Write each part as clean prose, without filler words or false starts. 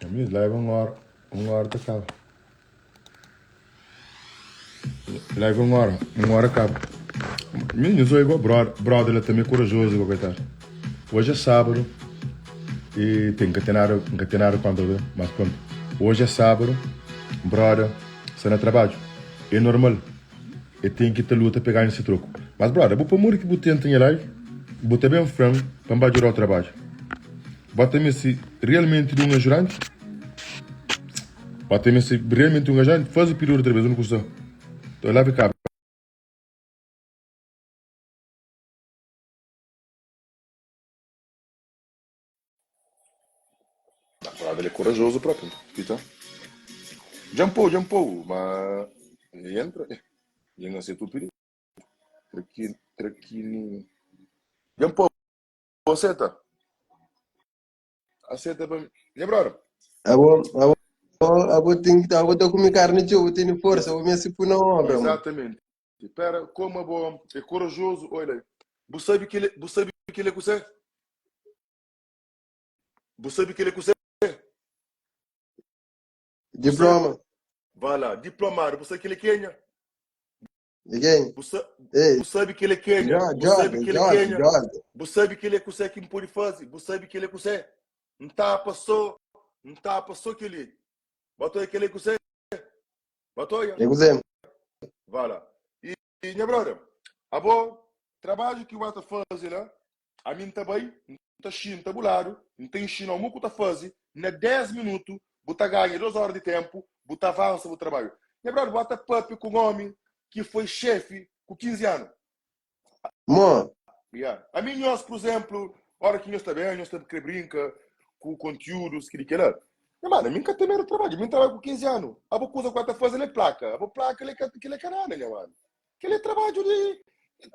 Amigo, leva uma hora tá acaba. Leva uma hora acaba. Menino, eu sou igual brother, ele também é corajoso, igual coitado. Hoje é sábado e tem encatenar quando vê, mas pronto. Hoje é sábado, brother, você não trabalho. É normal. E tem que ter luta pegar nesse troco. Mas, brother, vou pôr que você tem lá, botar bem frango para melhorar o trabalho. Bota-me se realmente um ajudante. Bota-me se realmente um ajudante. Faz o período outra vez, não custa. Então, lá fica. Ele é corajoso próprio. Então, jumpou, mas entra. E não sei tu pedir. Tranquilo. Jumpou, aceita para mim. Lembra? Abo tô com carne de ovo, tenho força, vou me se na obra, mano. Exatamente. Espera, como é bom, é corajoso, olha aí. Você sabe que ele é você? Você sabe que ele é você? Diploma. Vai lá, diplomado, você sabe que ele é Quênia? Ninguém? Você Ei, sabe que ele é Quênia? Você sabe que ele é Jorge, Quênia? Jorge. Você sabe que ele é você que pode fazer? Você sabe que ele é você? Não tá, passou que ele. Batou que ele é você? Batou, Eu gostei. vai lá. Minha brother, a bom trabalho que o Mata faz lá, a mim também, não está chindo, está bulado, não tem chino, o que está fazendo, na 10 minutos, você ganha 2 horas de tempo, você avança no trabalho. Minha brother, bota papo com um homem que foi chefe com 15 anos. Mano, Yeah. A mim, nós, por exemplo, hora que nós também, nós também que brinca com conteúdos que ele quer. Mano, a mim que também era trabalho, a mim trabalho com 15 anos. A boa coisa que está fazendo é placa. A boa placa, ele é caralho, né, mano? Que ele é trabalho de.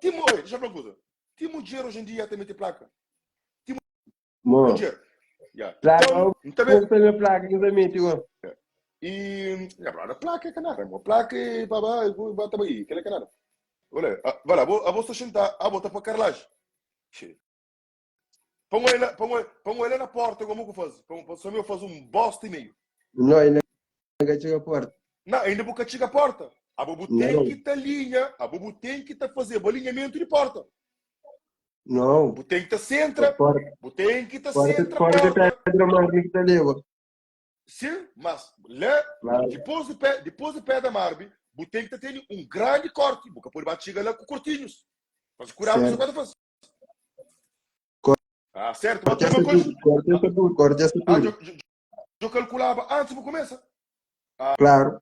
Timo, deixa eu ver uma coisa. Timo dinheiro hoje em dia também tem placa. Timo mano. dinheiro. Yeah. Placa, Então, também. eu tenho placa que também, tio. E. A placa é canara. A placa é. Babá, bota aí. Que ele é canara. Olha, vai lá, a bolsa sentar, a bota para carlagem. Põe ele na porta, como que faz? Só eu faço um bosta e meio. Não, ainda chega a porta. Não, ainda boca chega a porta. A bobo tem que estar linha, a bobo tem que estar fazer o alinhamento de porta. Não. Tem que estar centra, Porta, tem que estar porta, centra a porta, porta. Pedro Marques que tá ali, ó. Sim, mas lá, Claro. depois do pé da Marbi, tem que ter um grande corte, porque por baixo chega lá com cortinhos. Mas curar você pode fazer. Ah, certo, mas tem uma coisa. Corta essa Ah, tudo. eu calculava antes de começar. Claro.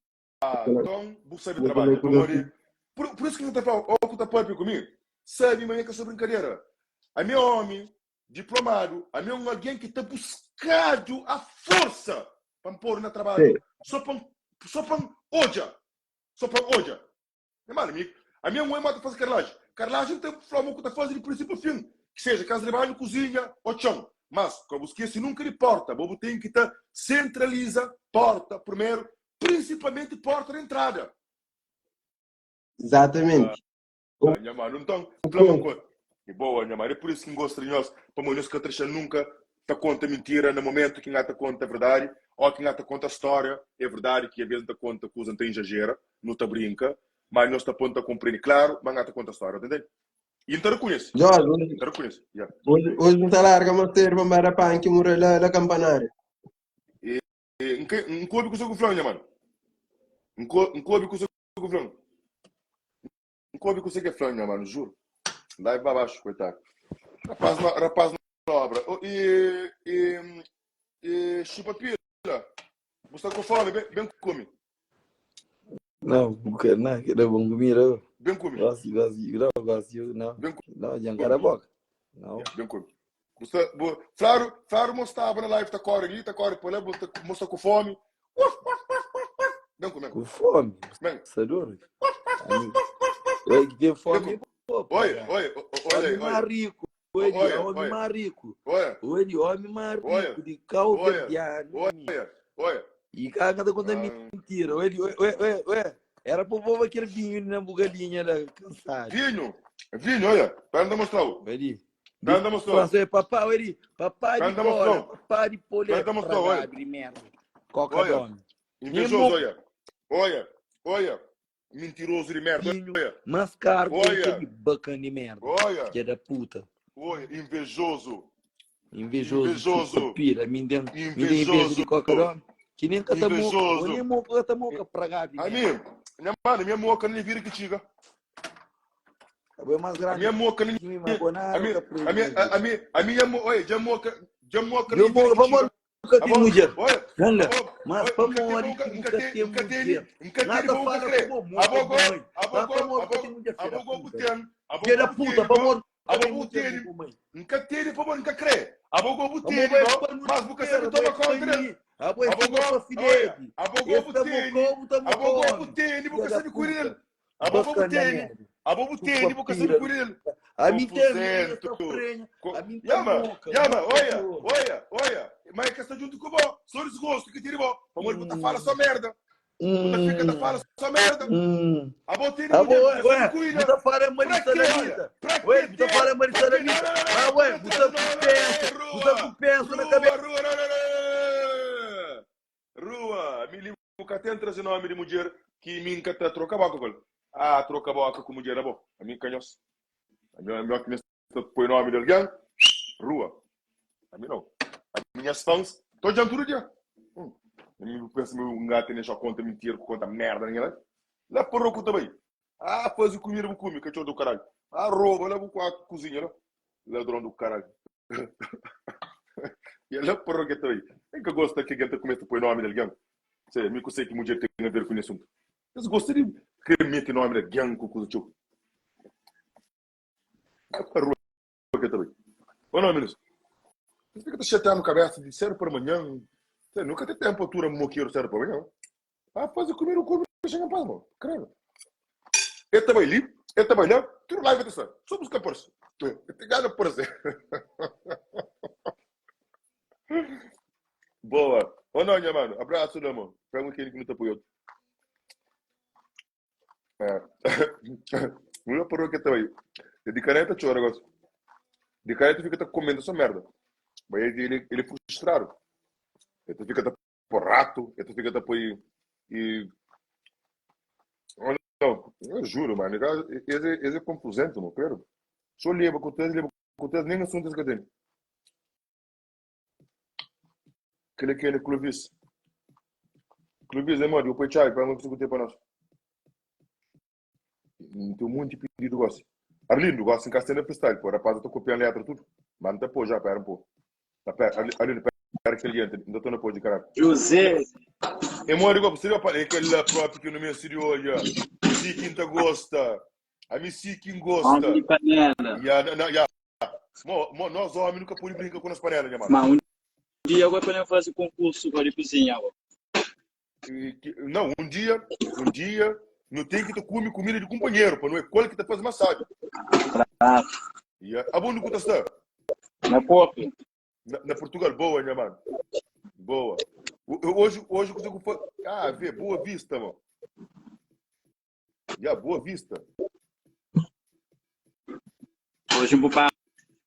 Então, você sabe trabalho. Então, por isso que eu estou falando, o que está falando comigo, sabe, mas é que essa brincadeira. A meu homem, diplomado, a meu alguém que está buscando a força para pôr no trabalho, Sim. só para hoje. Só para hoje. Mano, amigo, a minha mãe mata fazer carlagem. Carlagem tem forma que está fazendo de princípio ao fim. Que seja casa de trabalho, cozinha ou chão. Mas, como esquece nunca de porta, bobo tem que estar centraliza porta primeiro, principalmente porta de entrada. Exatamente. Minha mano, então, fala uma coisa. E boa, minha mano, é por isso que gosto de nós, para nós que a nunca te conta mentira no momento que te conta a verdade, ou que te conta a história, é verdade que às vezes te conta que não tem exagera, não te brinca, mas nós te aponta a compreender, claro, mas te conta a história, entendeu? E então reconhece. Jorge, Então reconhece. Yeah. hoje não está larga, mas ter uma mera pan que morreu lá campanária. Um clube com o seu gufrão, minha mano. Um clube com o seu gufrão. Um clube com o seu gufrão, minha mano, juro. Lá é para baixo, coitado. Rapaz na obra. Chupa pila. Você está com fome? Bem come. Não, bukan na kita bang gembira. Bem come. Gosio, não. Bem Não, jangan come. ada bok. Não. Yeah, bem come. Você, Flaro mostrava na live, tá corre ali, tá corre por lá, mostra com fome. Bem come. Com fome. Bem. Sador. Oi, que fome. Olha Homem mais rico. Homem mais rico. Homem mais rico. De carro Olha. E caga da conta mentira. Ué. Era pro povo aquele vinho na bugadinha lá, cansado. Vinho, olha. Para não mostrar. Ele. Para não mostrar. Papai de fora. Papai de polha. Para não mostrar, olha. Merda. Coca Olha, dorme. invejoso, olha. Mentiroso de merda, olha. Mascaro, Olha. aquele bacana de merda. Olha. Que é da puta. Olha, invejoso. Invejoso. Pira, me deu inveja de Coca dorme. Que nem catamoca. Invejoso. Nem moca, catamoca, pragado. A minha moca não vira que tiga. É mais grande. A minha moca não a minha olha, já moca não vira que tiga. Nunca tem mulher. Olha, mas para morrer, nunca tem mulher. Nada fala como mulher. Filha da puta, para morrer. Nunca tem, para nunca crê. Abogou botene, mas nunca sabe tomar conta. Abogou botene, nunca sabe curir. Abogou botene, nunca sabe curir. A mim tem Yama, olha. Mas é questão junto com o bom. Só desgosto que tira bom. Vamos botar fala só merda. Botar fica da fala só merda. A botene ué, botar fala Marisa da vida. Ué, botar fala Marisa da vida. Ah, ué, botar com pensa na cabeça. Rua, me ligo que até traz o nome de mulher que me encanta trocar boca com ele. Ah, troca boca com mulher é bom. A mim canhos. A minha que me põe o nome dele, Rua. A mim não. A minhas fãs, tô de todo dia. Eu penso que meu gato nem só conta mentira, conta merda, ninguém lá. Lá por rouco também. Ah, faz o comida, come, cachorro do caralho. Ah, rouba, leva com a cozinha, lá. Ladrão do caralho. E lá por rouco também. É que eu gosto que a gente começa a pôr o nome dele, gang. Sei, me sei que mulher tem a ver com esse assunto. Mas gostaria de meter o nome dele, gang, com coisa tchau. É por rouco também. Ô, não, ministro. Você fica chateando a cabeça de sério para amanhã. Você nunca tem temperatura moqueiro sério para amanhã. Ah, faz o comer o corpo e chega em paz, mano. Creio. Ele também ali, ele também lá. Tudo lá vai ter só. Só buscar por isso. Tem gana por isso. Boa. Ô, não, minha mano. Abraço, né, mano. Pega aquele que não te apoiou. Não é por o que também. De caneta, tchau, negócio. De caneta fica comendo essa merda. Mas ele é frustrado. Ele fica por rato, ele fica por e não, eu juro, mano, esse é confusente, não quero. Só leva com tese, nem assunto que tem. Aquele Clovis. Clovis é mano, eu põe chai para não discutir para nós. Tem muito de pedido gosto. Arlindo, gosto em Castelo Freestyle, pô, rapaz, eu tô copiando a letra tudo. Mas não tá pô, já, pera um pouco. Arlindo, pera aquele gente, não tô no pô de caralho. José. E moro igual, você vai aquele lá próprio que no meu se olha. Se quem tá gosta. A mim se quem gosta. Nós homens nunca podemos brincar com as panelas, né, mano? Mas um dia eu vou fazer concurso de cozinha. Não, um dia, não tem que tu come comida de companheiro, para não é coisa que tu faz massagem. Claro. A bom no que está? Na Porto. Na Portugal, boa, né, mano? Boa. Hoje consigo fazer. Ah, vê, Boa Vista, mano. Boa Vista. Hoje eu vou para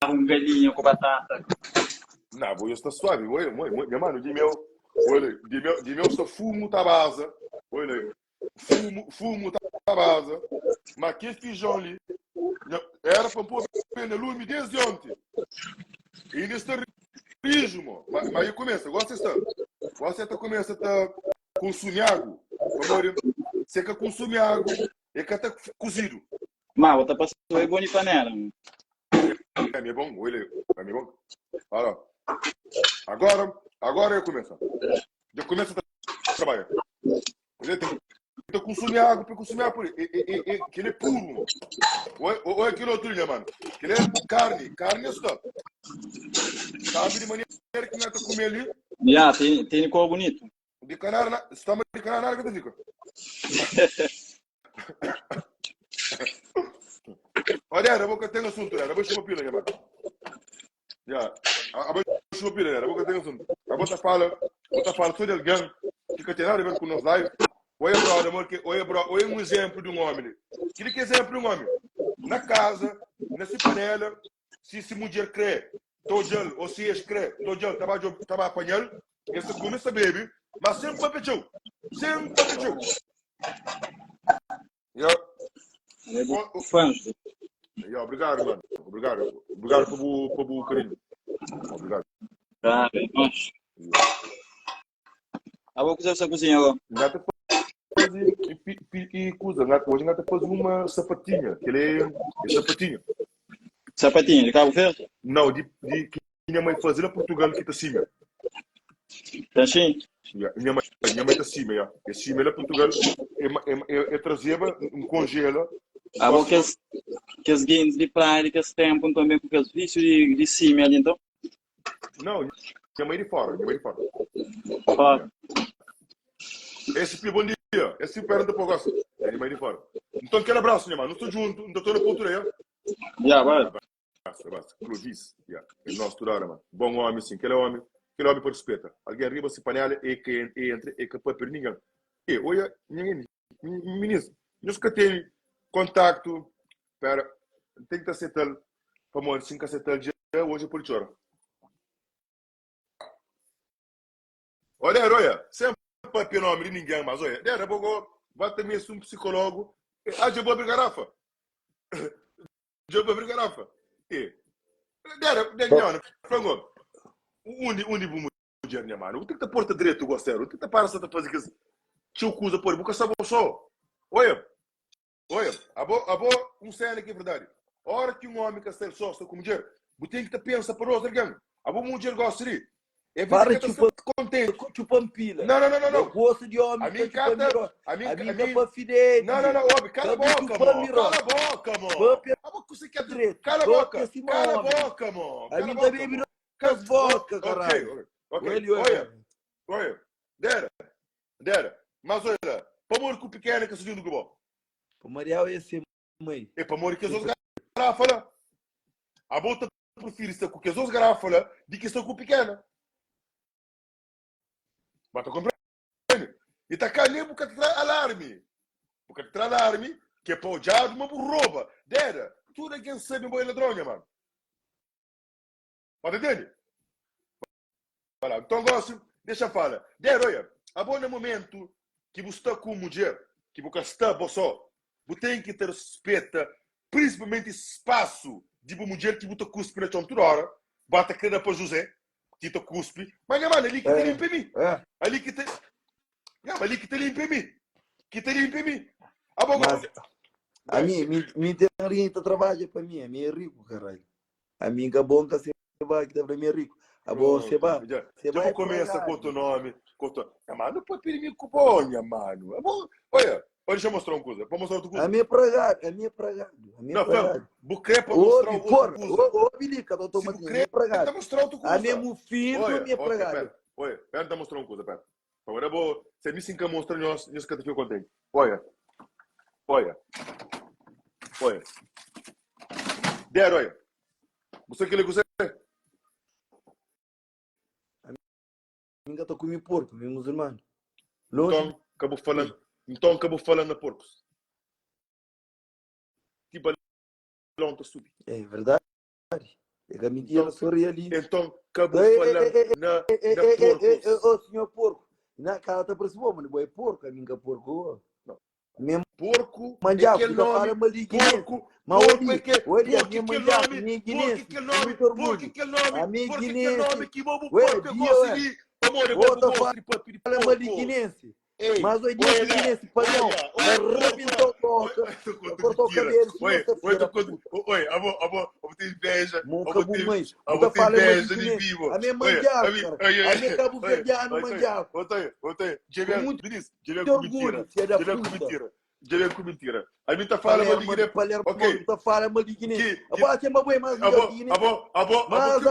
um galinha com batata. Não, vou estar suave. Olha, mano, de meu só fumo tabasa. Olha, fumo tabasa. Mas que feijão ali era para pôr lume desde ontem. E nesse ritmo, mas aí começa, você começa a consumir água. Você quer consumir água e quer estar cozido. Mas outra passou é bom de panela. É bom, olha, é bom. Olha. Agora eu começo. Eu começo a trabalhar. Ele tem que consumir água para consumir água. Que ele é puro. Ou é aquele outro, mano. Que ele é carne é só. Sabe de maneira que nós estamos comendo ali? Já, tem cor bonito. De canário, estamos de canário que fica. Olha, eu vou ter assunto, eu vou chamar pila, mano. Já, eu vou chamar pila, eu vou ter assunto. Eu vou falar sobre alguém que tem nada a ver com nós live. Olha, um exemplo de um homem. Que exemplo de um homem? Na casa, nessa panela, se mulher crê, ou se escreve, estava apanhando, Esse começa baby, mas sempre papechou. Sempre papechou. Fãs. Obrigado, mano. Obrigado. Obrigado pelo carinho. Obrigado. Tá, bem, nós. Ah, vou fazer essa cozinha agora. Gata fazer e coisa. Hoje gata fazer uma sapatinha. Que ele é sapatinho. Sapatinho de Cabo Verde? Não, de que minha mãe fazia na Portugal que está acima. Tá assim? Minha mãe está acima, já. E acima na Portugal é trazia um congelo. Ah, vou que as games de praia que as tempam também com aqueles vícios de cima ali, então? Não, minha mãe de fora. Fora. Esse é bom dia. Esse é o perto do pogosto. É minha mãe de fora. Então, aquele abraço, minha mãe. Não estou junto, não estou na pontura, já. Já, vai. Abraço. Clovis. É nosso turara, mano. Bom homem, sim. Aquele homem por respeito. Alguém arriba se panela e que entre e que pode perder ninguém. E, olha, ninguém. Ministro, nós que tem contacto para tem que aceitar para morrer 5 aceitar dia hoje por chora. Olha, sempre para não abrir ninguém, mas olha, era bogo, vai ter mesmo um psicólogo. Ah, já vou abrir garrafa. E, era, frango. Onde vamos mulher, minha mano? O que porta direito, gosteiro? O que para essa fazer que tio coisa por boca sabe só. Olha, abo cena aqui verdade. A hora que homem quer ser sócio com mulher, tem que pensar para nós, alguém. Abo mulher gosta de é Para vida que está contente. chupando pila. Não. Eu gosto de homem a minha que cata, a minha para fidei. Não, homem, cala a boca, mano. Cala a boca, mano. A minha também virou as vodka, caralho. Ok. Olha. Dera. Mas olha, para morrer com o pequeno que se diz do que bom. Para Mariel é esse mãe. É para morrer que as outras garrafas. A bota prefere estar com as outras garrafas do que estar com o pequeno. Mas tu compreende? E tá cá nem porque te traz alarme. Que é para o diabo, uma rouba. Dera, tudo é quem sabe boa ladrões, mano. Mas entende? Olha, então gosto, deixa eu falar. Dera, olha, a bom momento que você está com mulher, que você está só, você tem que ter respeito, principalmente espaço de uma mulher que você cuspe na chão toda hora, bata querer para José, que te cuspe, mas mano, ali que te limpa em mim. Ali que te limpa em mim. A mim tem gente trabalha para mim, a mim é rico, caralho. A mim é bom que você vai, que também é rico. A boa você vai. Já vou começar com o teu nome. Mano, não pode pedir cupom, mano. Olha, deixa eu mostrar uma coisa. Vou mostrar outra coisa. A minha pragado. Não, bucre para mostrar outra coisa. Ô, Bilica, doutor Matinho, a minha pragado. Tá mostrar outra coisa. A mesmo filho, a minha pragado. Olha, pera, mostrar uma coisa, pera. Agora eu vou, você me enca mostrar nós que te fico contente. Olha. Der, olha. Você que ele gosta? Ninguém está comendo porco, meu muçulmano. Então, acabou falando de porcos. Tipo, não está subindo. É verdade. É que a mentira sorri ali. Então, acabou falando na porcos. Ô, senhor porco. Na cara está para cima, mas não é porco. A minha porco. Mesmo porco é aquele nome. Porco. Mas olha, a minha manjapa, a minha guinense. Porco aquele nome. A minha Porco aquele guinense. nome que o porco eu gosto de... Outra fala maliguinense. Mas o dia guinense, padrão, arrebentou cortou o cabelo. Oi, eu tenho inveja. Eu tenho inveja de vivo. A minha manjapa, a minha cabo verdeano manjapa. Já veio com mentira. A minha tá falando maliguinense. Ok. Tá falando maliguinense. A boa tem uma boa mais maliguinense. Mas a boa mais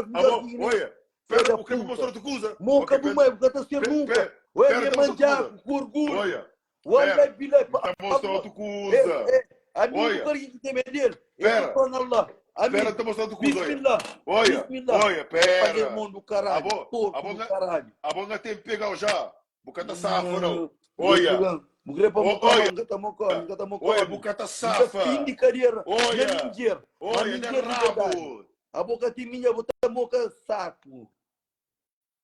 maliguinense. Olha. Pera, porque eu vou mostrar outra coisa. Nunca vou mais, porque está ser nunca. Olha, minha manjapa, com orgulho. Olha, bilhete. Está mostrando outra coisa. A minha coisa que tem medo dele. Pera, está mostrando outra coisa. Bismillah. Olha, pera. Fazer mundo do caralho. Porco do caralho. A bonga tem que pegar já. Bocata safa, não. Olha. Mugre para mocar, olha, bocata safa. Fim de carreira. Olha, rabo. A boca de minha, botar moca saco.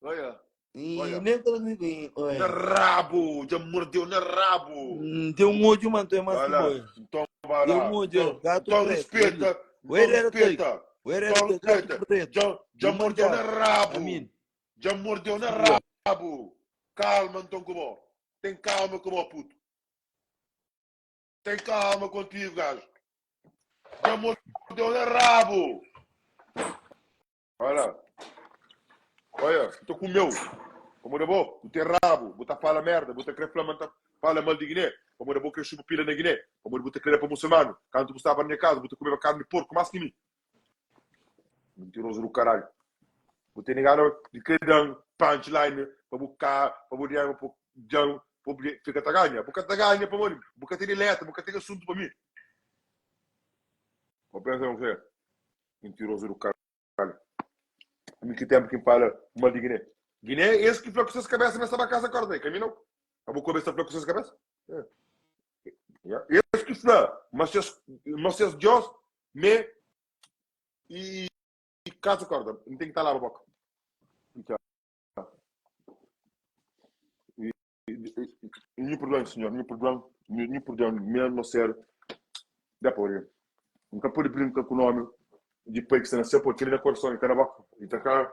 Olha. E Olha. nem que ninguém, Na olha. rabo. Já mordeu na rabo. Tem um ódio, mano, tu é mais que Olha. boia. Então vai Tem lá. um ódio, gato Então preto. respeita. Então Where era respeita. Where Então era gato respeita. preto? Já mordeu na rabo. Amin. Já mordeu na Yeah. rabo. Calma, então, como? Tem calma, como, puto. Tem calma contigo, gajo. Já mordeu na rabo. Olha. Olha, tu comeu. Como de boa? Tu tem rabo. Tu fala merda. Tu quer fala mal de Guiné. Como de boa que chupa pila na Guiné. Como de boa quer para muçulmano. Quando tu estava na minha casa, tu comia carne de porco, mais que mim. Mentiroso do caralho. Tu tem negado de querer punchline para buscar, para buscar, para ficar taganha. Porque taganha para mim. Porque tem letra, porque tem assunto para mim. Vou pensar o que mentiroso do caralho. Há muito tempo que fala mal de Guiné. Guiné é esse que foi com suas cabeças nessa casa corda aí. Caminhou? A boa cabeça foi com suas cabeças? É. Esse que foi. Mas se Deus me e casa corda. Não tem que estar lá a boca. Nenhum problema, senhor. Nenhum problema. Nenhum problema. Mesmo sério. Dá para ir. Nunca pode brincar com o nome de pai que você nasceu porque ele é coração. Então, então, cara.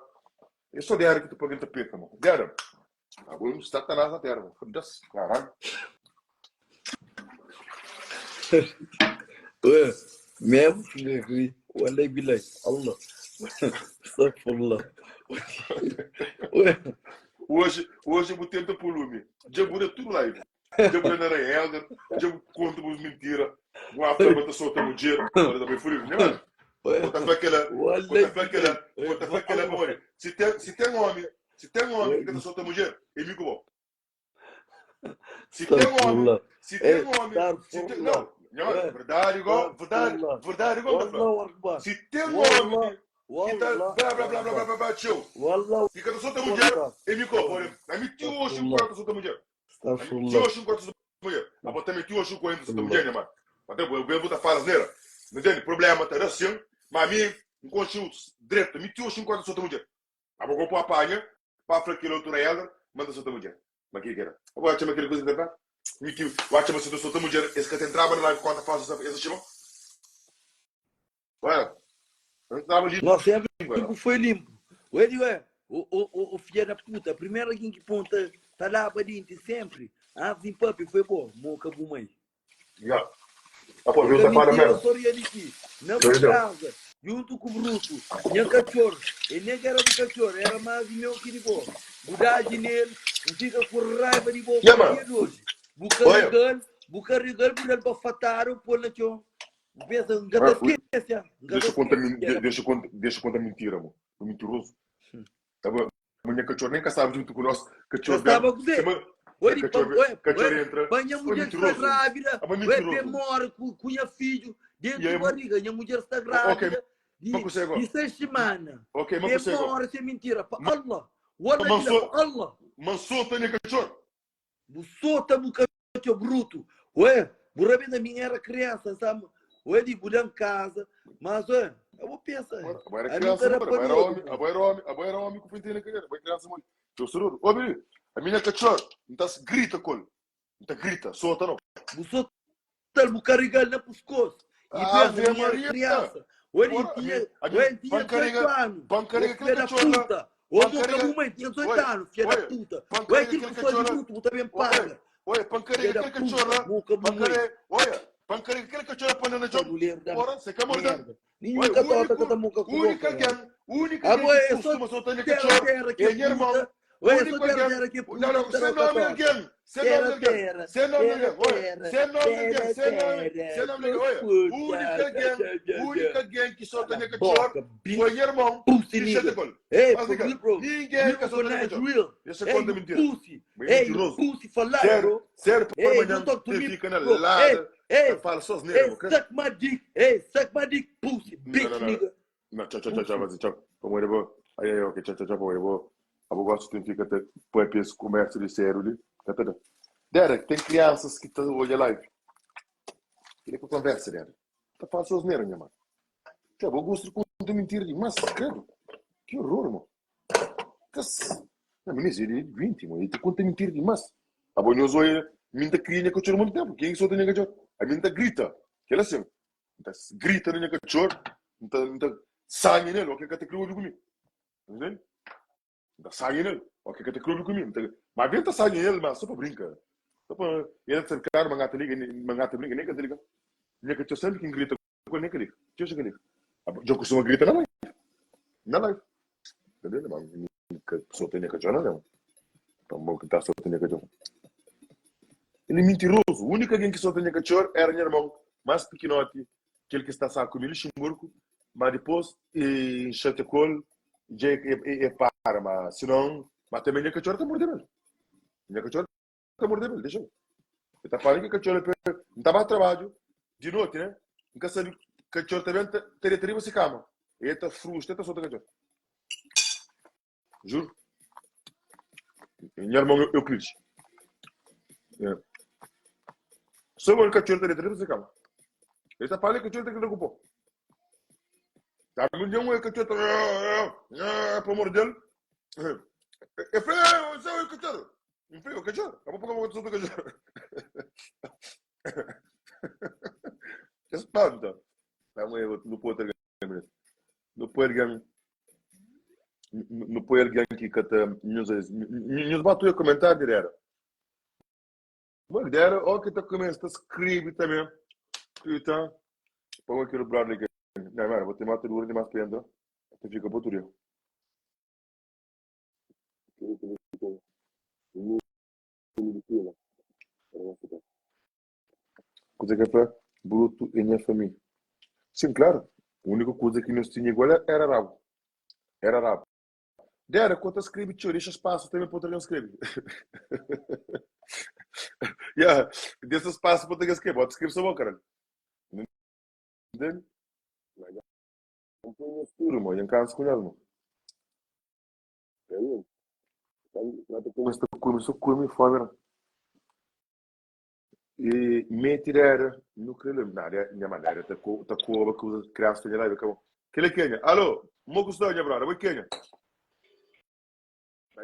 Eu sou de área que tu pode interpretar, mano. De área. Agora não está nada na terra, mano. Caralho. Ué, mesmo que والله بالله الله استغفر الله. Hoje eu vou tentar polume. Já vou tudo lá. Já vou na real, já vou contar as mentiras. Vou after botar solta no dia. Olha também fui, né? Bota aquela memória. Se tem um homem que tenta soltar mulher, é amigo bom. Se tem um homem, não, verdade igual, se tem um homem que tá blá, show. Fica na solta mulher, é amigo bom. A mim tio hoje um quarto solta mulher. Tio hoje um quarto solta mulher. A botar me tio hoje um quarto solta mulher, né, mano? Até eu vou botar falas nela. Não tem problema, tá assim. Mas a mim, um conteúdo direto, me tio hoje um quarto solta mulher. A boca para apanha, para falar aquilo outro ela, manda solta mulher. Mas que era? Agora chama aquele coisa de verdade. Me tio, vai chamar se tu solta mulher, esse que entrava na live quando faz essa chama. Olha, eu entrava ali. Nossa, é que foi limpo. Ué, o filho da puta, a primeira que ponta tá lá para dentro sempre. Ah, vim papi, foi bom, moca bumai. Já. Apô, viu essa fala mesmo? Na casa, junto com o bruto, minha cachorro, e nem era do cachorro, era mais meu que de boa. Mudagem nele, não fica com raiva de boa. Bucarregal, mulher para fatar, pôr na chão. Pensa, Deixa eu contar mentira, amor. O mentiroso. Minha cachorro nem caçava junto com o nosso cachorro. Estava com você. Cachorro entra. Minha mulher está grávida. Demora com minha filho dentro da barriga. Minha mulher está grávida. De 6 semanas. Demora, isso é mentira. Para Allah. Allah. Mas solta minha cachorro. Solta o cachorro bruto. Ué, burabi da minha era criança, sabe? Ué, de bulhão casa. Mas, ué, eu vou pensar. Agora era criança, agora era homem que foi entender que era. Agora criança, mãe. Eu sou ô, menino, a minha cachorro, então grita com ele. Então grita, solta não. Solta, vou carregar na pescoço. E pensa, minha criança. Ué, tinha 18 anos. Bancaria aquele cachorro. Ô, boca mamãe, tinha 18 anos, filha da puta. Ué, que pessoa de luto, você também paga. Olha, pancaria aquele cachorro. Olha, pancaria aquele cachorro para na jogo. Ora, você quer morder? Única torta que eu tomo com a única que costuma soltar na cachorro. É minha irmã. Ué, só quero que puta. Não, você não é alguém. Você não é alguém. Você não é alguém. Você não é alguém. Você não é alguém. Única alguém que solta na cachorro foi minha irmã. Pussy, Ei, ninguém que solta na cachorro. Essa é conta mentira. Ei, pussy falar, bro. Certo, por amanhã você fica na lada. Fala suas neiras, ok? Suck my dick. Suck my dick, pussy, bitch, nigga. Não, tchau. Como é bom? Aí, ok, tchau, como é bom? A gosto tem que ter põe esse comércio de sério ali. Derek, tem crianças que estão olhando live. Queria que eu converse, Derek. Tá falando suas neiras, minha mãe. Eu gosto de contar mentira de mas credo. Que horror, irmão. Não, mas ele 20, mano. Ele te conta mentira demais. A boa nós olha, minta cria que eu muito tempo. Quem só tem que a minta grita. Que ela assim. Então grita no cachorro. Então sangue nele, o que te criou comigo. Entende? Então sangue nele, o que te criou comigo. Mas vem tá sangue nele, mas só para brincar. Só para ele cercar mangata liga, nem que liga. Nem que eu sempre quem grita com nem que liga. Que eu liga. Eu costumo gritar na live. Na live. Entendeu? Mas só tem que jogar não. Então, bom que tá só tem que jogar. Ele é mentiroso. O único alguém que só tinha cachorro era meu irmão, mais pequenote, aquele que está com ele, Ximburgo, mas depois, em Chatecol, já é para, mas se não, mas também minha cachorro está mordendo. Minha cachorro está mordendo, deixa eu. Está falando que cachorro não está mais trabalho, de noite, né? Nunca sabe que cachorro também teria você cama. E está frustra, está só de cachorro. Juro. Meu irmão, eu clique. Só o cachorro teria você cama. Ele está falando que o cachorro tem que recuperar. Sabe, um é cachorro para morder. É feio, só o cachorro. É feio o cachorro. Acabou para o cachorro. Que espanta. Não pode ter ganho. Não pode ganhar. Não pode ganhar que cata nos bateu comentário direto. Mas direto, ó que tá começando a escrever também. Então, põe aqui no brado aqui. Não, mano, vou ter mais tudo de mais pena. Até fica por tudo. Coisa que é para bruto e minha família. Sim, claro. A única coisa que nós tinha igual era rabo. Era rabo. Dera, quando escreve, tio, deixa espaço também para o escrever. Yeah, deixa espaço para o escrever. Pode escrever só bom, caralho. Entende? Não põe no escuro, mano. Em casa com ele, mano. É isso. Começou a comer fome, né? E me tirar no crelo, na área, minha maneira, tá com a coisa criança de lá, como que ele quer? Alô, mo gostou, minha brother, o que quer?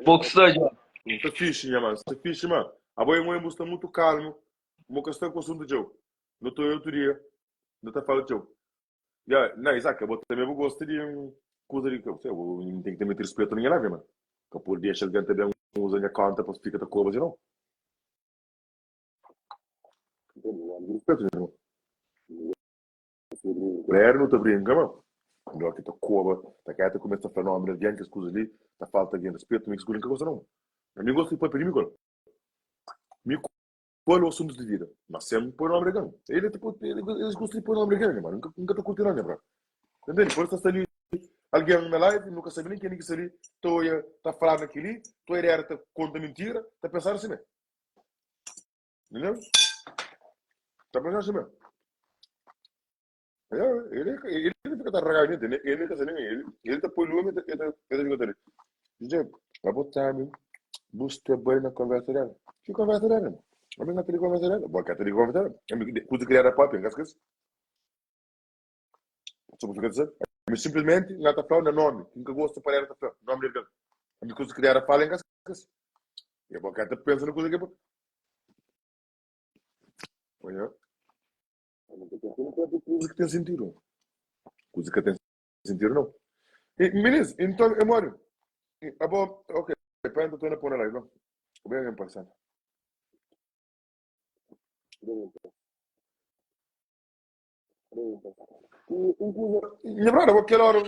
Pouco estádio. Tá fixe, minha mano, tá fixe, mano. A boia mãe está muito calmo, mo questão com o assunto de eu. Não tô eu outro dia, não tá falando de eu. Já, não, exato, eu também vou gostar de coisa de que eu tem que ter muito respeito ninguém lá, mano. Que por deixar alguém também usa minha conta para ficar da coisa, não. Respeito, irmão. Claro, não tá brincando, mano. Melhor que tá cova, tá quieto, começa a fenômeno de as coisas ali, tá falta de respeito, não escolhe que gosta não. A mim gosta de pôr para mim, me põe o assunto de vida, mas sempre põe o americano. Eles gostam de pôr o americano, mano, nunca tô curtindo, né, bro? Entendeu? Por isso está ali, alguém na live, nunca sabe nem quem é que está ali, tá falando aquilo, tô era tá conta mentira, tá pensando assim, né? Entendeu? Tá pensando assim, mesmo. Ele fica tarragando, ele tá sendo ele tá por lume, ele fica ali. Dizer, vai botar, meu, busca bem na conversa dela. Que conversa dela, mano? A minha tem conversa dela, boa que tem conversa dela. A coisa que era papo, engasga isso. Só por ficar dizer, mas simplesmente não tá falando nome, nunca gosto para ela tá falando nome dele. A minha coisa que era fala engasga isso. E a boa que tá pensando coisa que é boa. Olha. Coisa que tem sentido. Coisa que tem sentido, não. Beleza, então, amor. Ok, para então, estou na pôr live, não? Bem, passando. Minha brother, aquela hora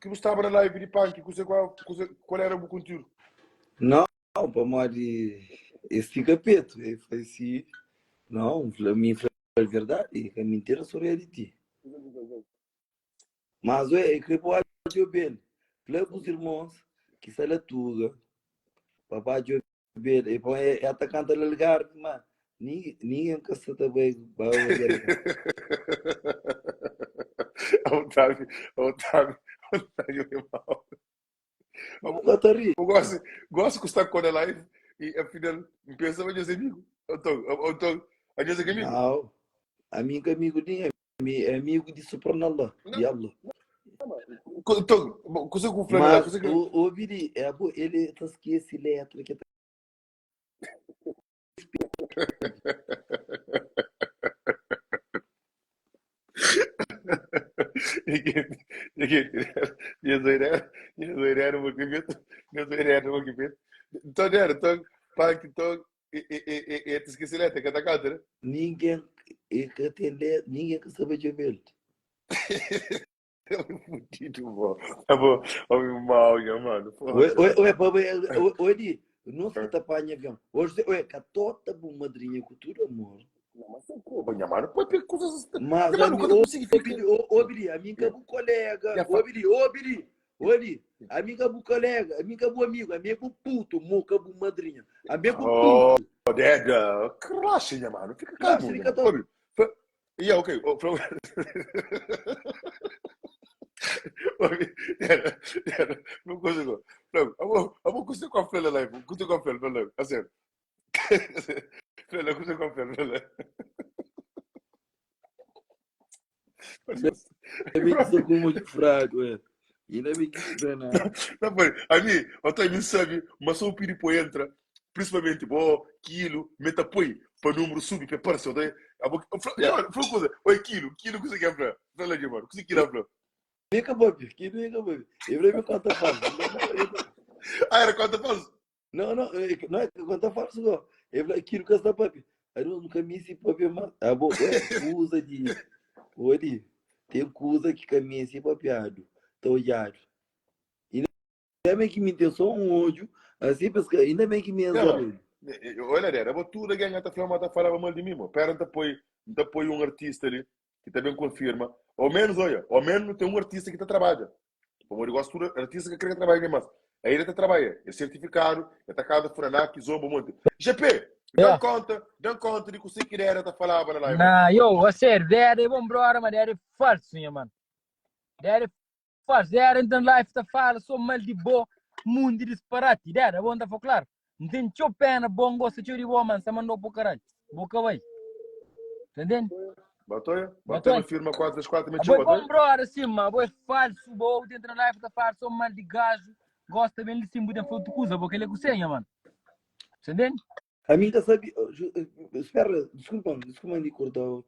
que você estava na live de punk, qual era o conteúdo? Não, para mori esse capítulo, ele foi assim, não, a mim foi a verdade, a mentira sobre ele ti. Mas é que pode bem, falei com os irmãos que sai a tuga, papai de bem, e põe é atacante a lugar, mas ninguém que se também vai olhar. Otávio, irmão. Eu gosto de estar com a live e afinal pensa em meus amigos. Então, a meus amigos. Não, amigo nem é amigo de Supernallah, de Allah. Consegue com Mas consegue. o Biri, ele tá esquece letra que Yezoirero makibit, yezoirero makibit. Então, para que então, te esqueci lá, tem que atacar, né? ninguém que tem letra, ninguém que sabe de ver. Fudido, bom. Tá bom, homem mal, mano. Oi, papai, oi, não se tá apanha avião. Hoje, oi, catota bu madrinha cultura, amor. Não, mas não como, minha mano. Pode ter coisas. Mas Mano, coisa que significa. ô, Biri, amiga bu colega, ô, Biri, amiga bu colega, amiga bu amigo puto, moca bu madrinha, amigo puto. Oh, dega. Relaxa, minha mano. Fica calmo. Yeah, okay. Não consigo. Não, vou conseguir com a fela lá. Consigo com a fela, a sério. Fela, consigo com a fela. Ainda bem que sou muito fraco, ainda bem que não é nada. Não, foi. A mim, até mim sabe, mas só o piripo entra, principalmente, bom, quilo, meta põe, para o número subir, para parceiro, daí, foi coisa, oi, quilo, consegue abrir, fala ali, mano, consegue abrir. Fica bom, que não fica bom. Eu lembro quanto faz. Ah, era quanto faz? Não, é quanto faz, não. Eu lembro aquilo que está papi. Aí eu nunca me se papi mais. Ah, bom, usa de. Oi, tem coisa que caminha assim papiado, tolhado. Ainda bem que me deu só um ódio, assim, porque ainda bem que me azarou. Olha, era tudo a ganhar, tá falando mal de mim, mano. Pera, apoia um artista ali, que também confirma. Ao menos, olha, tem um artista que está trabalhando. Como eu gosto de artista que quer trabalhar mais. Aí ele está trabalhando, é certificado, está cada furanak, zombo, um monte. GP, dá conta de que você queria estar falando na live. Nah, yo, a sério, det är bom bra, men det är falskt, man. Det är falskt, det är inte en life tá fala så mal de bo, mundo disparate, det är bom da förklara. Não tem pena bom gosta de woman, sama no po caralho. Boca vai. Entendendo? Batóia firma 4 vezes 4 me chama. Bom bro, assim, mas é falso, bo, dentro da life tá fala só mal de gajo. Gosta bem de cima de foto coisa, porque ele é cozinha, mano. Entendendo? A mim tá sabe, espera, desculpa me cortar a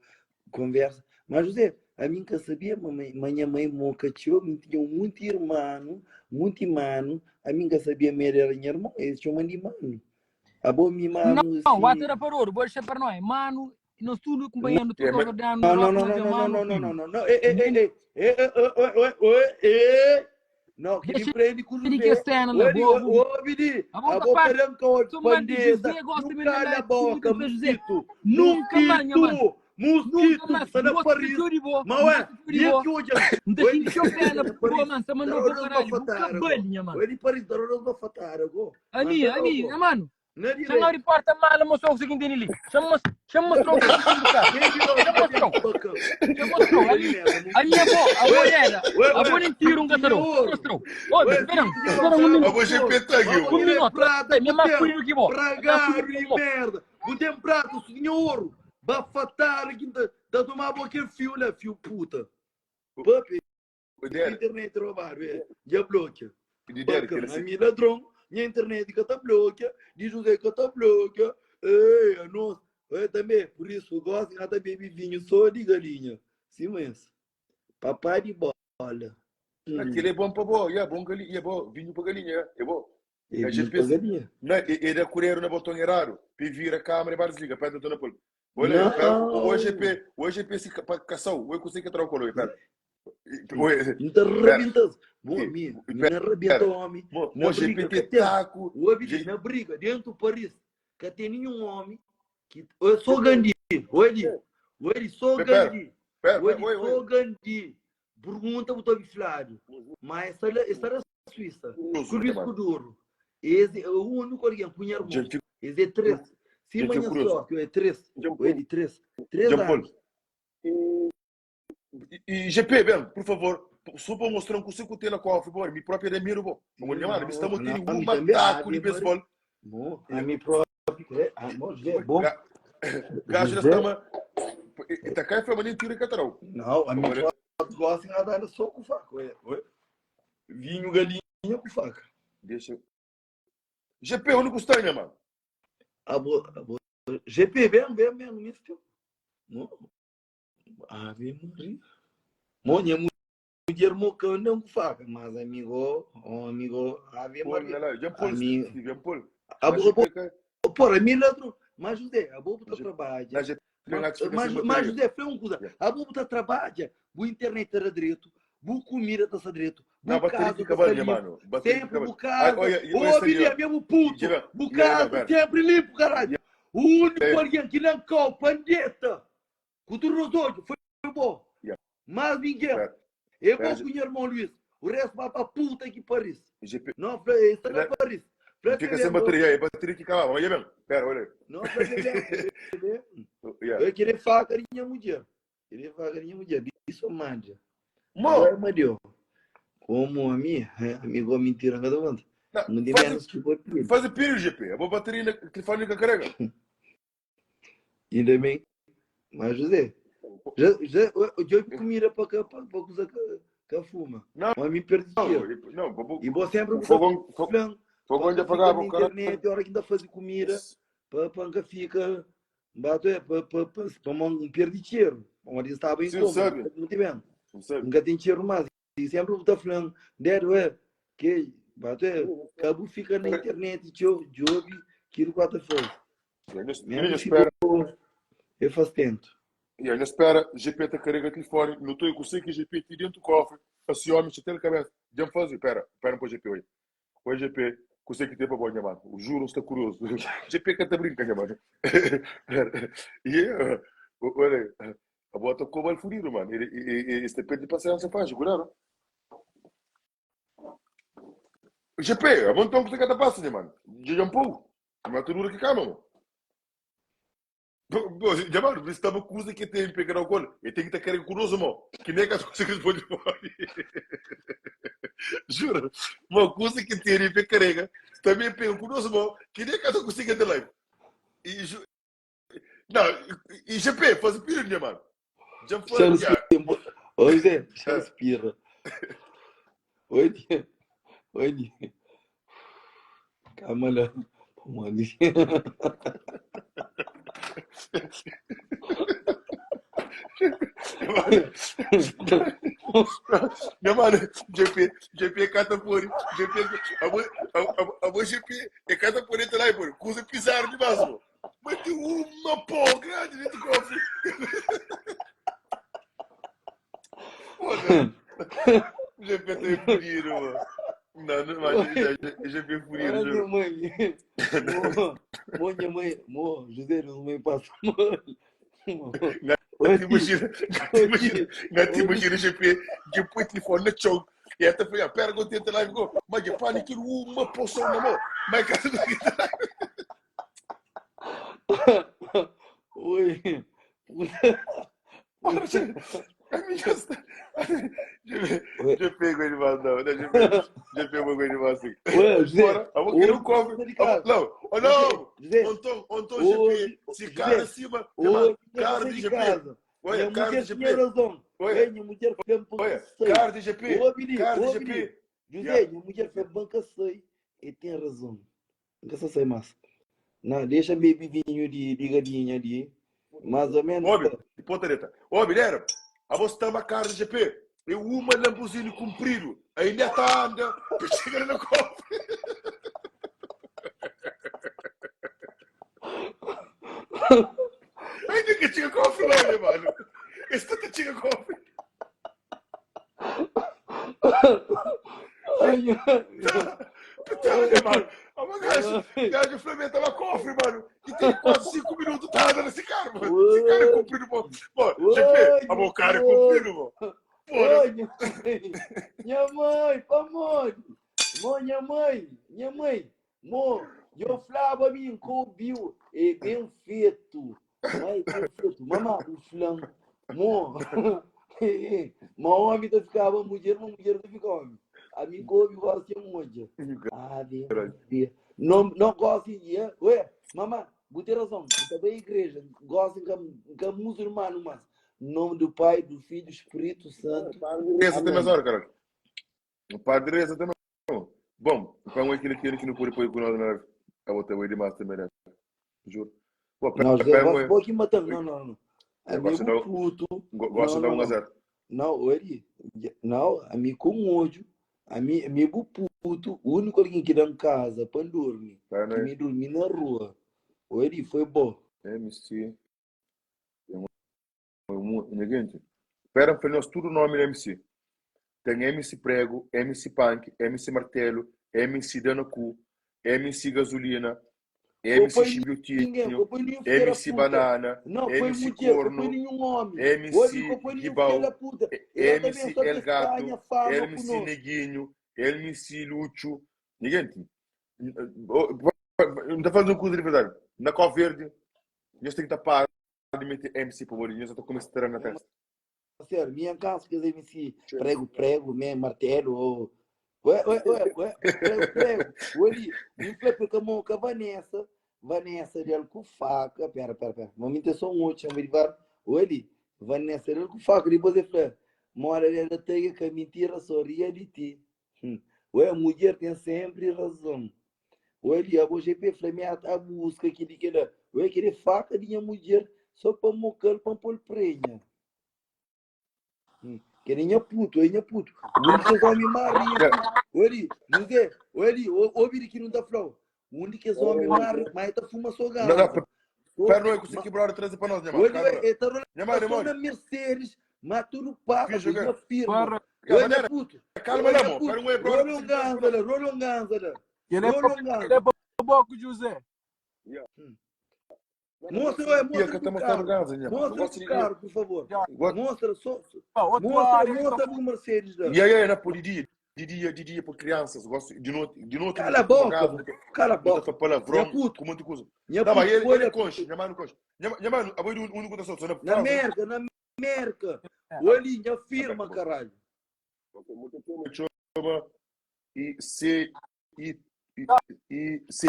conversa, mas José, a mim que sabia, minha mãe mocachou, me tinha muito irmão, a mim que sabia me era irmão, eles chamam de mano. A boa minha mano. Não, o ato era para ouro, bora para nós, mano, nós tudo acompanhando tudo rodando. Não, que me prende com o Biri. Ô, Biri, a boca perante com a pandesa, não calha a boca, mosquito, mosquito, tá na Paris, mas ué, e aqui hoje, não tem que chover na boa, mano, tá mandando pra caralho, boca banha, mano. Ele Paris, tá rolando uma fatada, go. Ali, mano. Chama o repórter mal, mostrou o seguinte ali. Chama mostrou o seguinte, cara. Chama mostrou. Ali é bom, a boa era. A boa nem tira gatarão. Mostrou. Olha, espera um minuto. A boa GP tá aqui. Um minuto. Minha mãe foi aqui, bom. Pragaram e merda. O tempo prato, senhor. Bafatar aqui, tá tomar a boca fio, né, fio puta. Papi. Internet roubaram, já bloqueia. A minha ladrão. Minha internet que está bloqueada, diz José que está bloqueada. Ei, nossa, também, por isso, eu gosto de beber vinho só de galinha. Sim, mas, papai de bola. Aquele é bom para boa, é bom galinha, é bom, vinho para galinha, é bom. A gente pensa, ele é correr no botão errado, para vir a câmera e vai desligar, pede o telefone. Olha, o EGP se caçar, o consegue entrar o colo, pera. Então arrebenta, não arrebenta homem. Na briga dentro do Paris, que tem nenhum homem que sou Gandhi, sou Gandhi, sou Gandhi. Pergunta o Tobi Flávio, mas essa era a Suíça, Cubisco duro. Esse é o único que punha irmão. Esse é 3. Se amanhã só que é 3, ele 3 anos. E GP, bem, por favor, só para mostrar um consigo ter na qual, por favor, me próprio é miro, bom. Como ele mano, estamos tendo um bataco de beisebol. A mim próprio, bom. Gajo da estama, tá cá foi maninho tira catarão. Não, a mim próprio gosta de dar soco faco, Vinho, galinha com faca. Deixa. GP, onde custa, né, mano? GP, mesmo, isso teu. Ave Maria. Monha, mulher mocão não com faca, mas amigo, Ave Maria. Porra, milagro, mas José, a bobo tá trabalha. Mas José, foi uma coisa. A bobo tá trabalha, o internet era direito, o comida tá direito. Não, bateria fica bem, mano. Sempre o caso. Ô, Bilha, mesmo puto. O caso sempre limpo, caralho. O único alguém que não cau, pandeta. Com tudo os olhos, foi bom. Mas ninguém. Eu vou com o irmão Luiz. O resto vai pra puta que Paris. Não, isso não é Paris. Fica sem bateria, bateria que calma. Olha mesmo. Pera, olha aí. Não, eu queria faca minha mulher. Isso é manja. Mano. Como a minha, amigo, mentira, cada um. Faz o pino, GP. A boa bateria telefônica carrega. Ainda bem. Mas, José, eu comida para usar que fuma. Não, mas me perdi. Não, e vou sempre fogão de apagar a internet, a hora que ainda fazer comida, para que fica, para não perder dinheiro. Onde está bem como, muito bem. Nunca tem dinheiro mais. E sempre está falando, que cabo fica na internet, jogue, aquilo que está fazendo. Eu faço tento. E ainda espera, GP te carrega o telefone, não estou a conseguir que GP te dentro do cofre, assim, homem, te tem a cabeça. Já me faz, espera um pouco, GP, hoje. Oi, GP, consegue ter para bom, minha mano. O juro está curioso. GP que te brinca, minha mano. E, olha, a bota ficou mal furido, mano. Este pede de paciência faz, seguraram. GP, a montão que você quer passar, né, mano? Já um pouco. Mas tu não que calma, mano. Jamar, você está uma coisa que tem que pegar o gol. E tem que estar querendo curioso, mano. Que nem que tu consegues pôr fora. Juro. Uma coisa que tem que pegar. Também pega curioso, mano. Que nem que tu consegues de live. Não, e GP, faz o piro, mano. Já foi. Oi, Zé, já respira. Oi, calma lá. Mano. Meu mano, GP catapori, a GP é catapori tá lá, pô, coisa pisar de vaso. Mas tem uma pó grande dentro do cofre. GP tá furido, mano. Não, mas GP furido, juro. Minha mãe, José, não me passa mal. Imagina, GP, depois telefone no chão. E até foi a pergunta dentro lá e ficou, mas de pânico, uma poção na mão. Mas caso não quita lá. Oi. Já pegou ele mais, não. Já pegou ele mais assim. Ué, José. Eu vou querer um cofre. Não. Onto, GP. Se cara acima, cara de GP. Olha, cara de GP. Olha, minha mulher foi banca 6. Cara de GP. Cara de GP. José, minha mulher foi banca 6. E tem razão. Nunca sei mais. Não, deixa beber vinho de galinha ali. Mais ou menos. Óbvio, de pontareta. Ô, Mineiro, a você tá uma cara de GP. Eu uma lambuzinho comprido. Ainda tá anda. Chega no cofre. Ainda que tinha cofre lá, né, mano? Esse tanto tinha cofre. Mano. Gajo Flamengo tava cofre, mano. E tem quase 5 minutos tá dando esse cara, mano. Esse cara é comprido, mano. Pô, GP, o cara é comprido, mano. Oi, minha mãe, pamonha. Minha mãe. Eu falava a mim, cobriu. É bem feito. Mas bem feito. Mamãe, o flan. Mas homem tá ficava mulher não fica homem. A mim couve gosta de mulher. Não gosta de ué, mamãe, você tem razão. Também a igreja gosta de muçulmano, mas em nome do Pai, do Filho, do Espírito Santo. Essa tem mais hora, cara. Padreza também. Bom, para um aquilo que não pode pôr com nós, a outra vai demais também, né? Juro. Não, José, gosto pouquinho matando. Não. Amigo puto. Gosto de dar 1-0. Não, ele. Não, amigo com ódio. Amigo puto. O único alguém que dá em casa para dormir. Que me dormir na rua. Ele foi bom. MC. Gente, espera para nós tudo o nome da MC. Tem MC Prego, MC Punk, MC Martelo, MC Danacu, MC Gasolina, MC Chibutinho, MC Banana, MC Corno, MC Gibau, MC El Gato, MC Neguinho, MC Lúcio. Gente, não está fazendo coisa de verdade. Na Cor Verde, nós temos que tapar de meter MC para o Bolinho, já estou começando a tirar na testa. Sério, minha casa que MC prego, martelo, ou prego. Olha, me flepe com a Vanessa dele com faca, pera, momento é só um outro, chama de var, olha, Vanessa dele com faca, depois eu falei, mora dela tem que mentira só reality. A mulher tem sempre razão. Olha, a GP falei, a busca aquele que ela, querer faca de minha mulher só para mocar para pôr prenha. Que nem é puto. O único que homem marido. Ouve que não dá flow. O único que homem marido, mas tá fuma sogado. Pera, não é que quebrar trazer para nós, Olha, na Mercedes, mas tudo paga, na firma. Olha, puto. Calma, não, pera, Rolon Ganzala. Ele é bom com José. Mostra o carro, por favor. Mostra o Mercedes. Na polidia, dia por crianças, gosto de noite. Cala a boca. Palavrão, com muita coisa. Não, mas ele concha, minha mãe não concha. Minha mãe, a boia do único da solução. Na América. Olha, minha firma, caralho. E se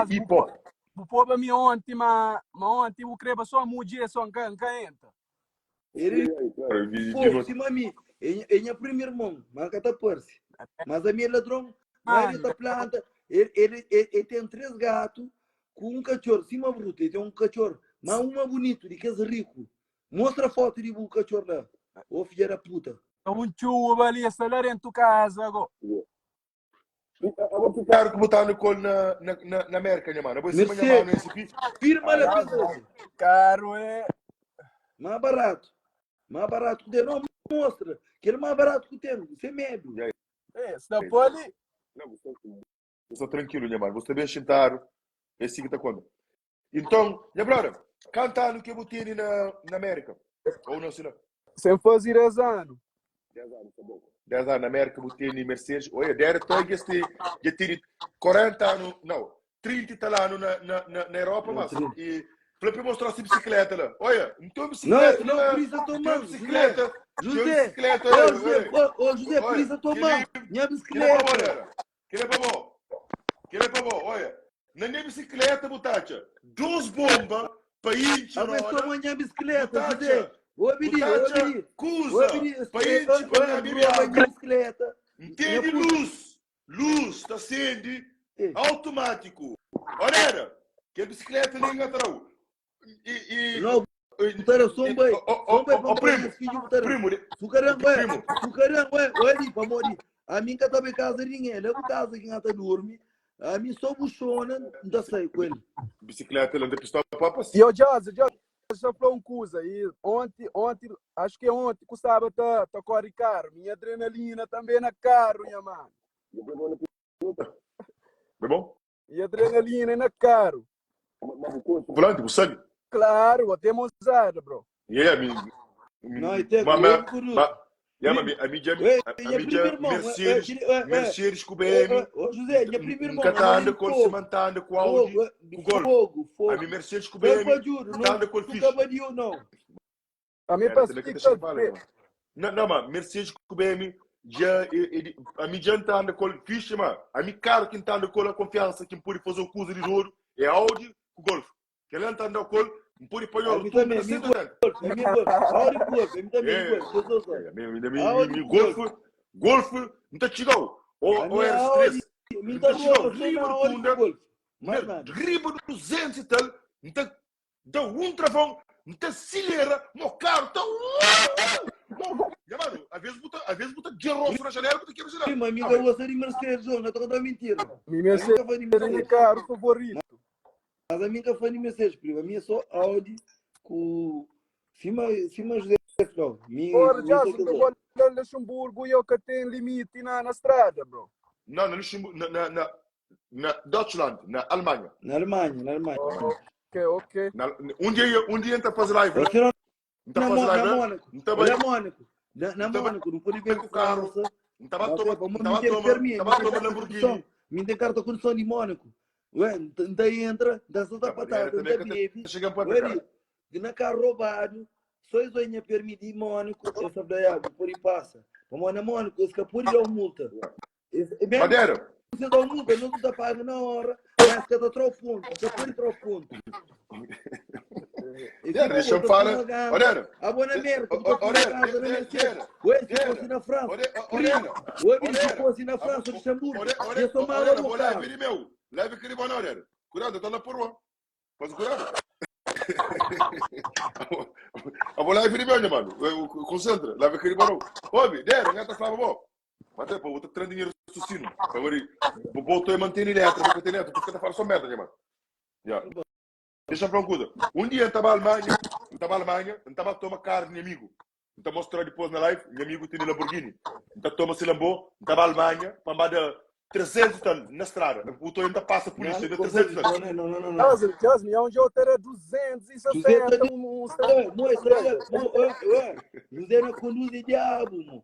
hip-hop. O povo me ontem, mas ontem o creba só mudia só entra. Ele fosse mami, ele é primeiro mão, marca tá perse. Mas a minha ladrão, vai da planta, ele tem 3 gatos com um cachorro, cima bruto, ele tem um cachorro, mas uma bonito, de que é rico. Mostra a foto de um cachorro lá. Ô filha da puta. Um chuva ali, está lá dentro da casa agora. Eu vou ficar botar no colo na América, minha mano. Eu vou ser minha mano nesse piso. Firma lá, pessoal. Caro é. Mais barato. Que não mostra. Que é mais barato que tem. Sem medo. Se não pode. Não, eu sou tranquilo, minha mano. Você bem sentado. Esse que tá quando. Então, minha brother, canta no que eu botei na América. Ou não, se não. Sem fazer 10 anos. 10 anos, tá bom. 10 anos na América, botei em Mercedes. Olha, der que já tive 40 anos, não, 30 anos na Europa, mas e para mostrar essa bicicleta lá. Olha, então bicicleta. Não, precisa tomar. Bicicleta. José, precisa tomar. Minha bicicleta. Que é para bom. Olha, na minha bicicleta, Butacha, 2 bombas para ir tirar. A minha bicicleta, José. Cusa, para ir para minha bicicleta. Entende luz, está sendo automático. Olha, que a bicicleta nem engatará. Não, Butara, sombai primo. Sucarang, olha, para morrer. A mim que tá em casa, ninguém. Leva casa que está dorme. A mim só buchona, não sei com ele. Bicicleta, ele anda pistola para passar. E eu já falou uma coisa. E ontem, acho que ontem, que o sábado tá corre caro. Minha adrenalina também na caro, minha mano. É bom? E adrenalina na caro. Volante, o sangue? Claro, até mozada, bro. Não, e tem Mercedes com BM. José, minha primeira mão. Catando com se mantendo com Audi. Fogo. A minha Mercedes com BM. Catando com ficha. Não. A minha Não, mas Mercedes com BM. A minha já entende com ficha, mas a minha cara que entende com a confiança que pode fazer o curso de ouro é Audi com Golf. Que ele entende com não pode pôr o tudo na cidade. Golf, não está chegando. Ou era stress. Me dá roupa, na hora do golfe. Mais nada. Griba 200 e tal. Então, um travão. Então, acelera. Meu carro está... Mano, às vezes botar guerroso na janela, botar quebra janela. Sim, mas me dá você de Mercedes, não estou a mentira. Mi Mercedes é meu carro favorito. Mas a minha que foi de Mercedes, prima. A minha é só Audi com... Cima José Frau. Ora, já, se eu vou a Luxemburgo, eu que tenho limite na estrada, bro. Não, na Luxemburgo, na Deutschland, na Alemanha. Na Alemanha. Ok. Um dia entra para fazer live. Na Mônaco. Na Mônaco, não pode ver com o carro. Não estava tomando Lamborghini. Me tem carta com som de Mônaco. Ué, daí entra, dá só da patada, da bebe. Na carro roubado, só isso aí me permite Mônaco, essa daí por aí passa. Vamos na Mônaco, esse capô de multa. Madeira. Você dá multa, não está paga na hora, mas que está trocando ponto, capô de trocando ponto. Deixa eu falar. Olha, a boa América, ué, se fosse na França, se fosse na França, Luxemburgo, eu sou mal no carro. Leve aquele boné, olha. Cuidado, está na porra. Faz cuidado. A bola é vir mano. Concentra, leve aquele boné. Ouve, dera, não está falando bom. Mas pô, vou ter dinheiro sucino. Vou voltar a manter ele dentro, porque está falando só merda, mano. Deixa eu falar uma coisa. Um dia eu estava na Alemanha, eu estava a tomar carne, meu amigo. Então mostrar depois na live, meu amigo tem Lamborghini. Então toma esse Lambo, estava na Alemanha, para mandar 300 tonnes na estrada. O Toyo ainda passa a polícia, ainda 300 tonnes. Não. Jasmine, onde eu teria 260, José não conduz diabo, mano.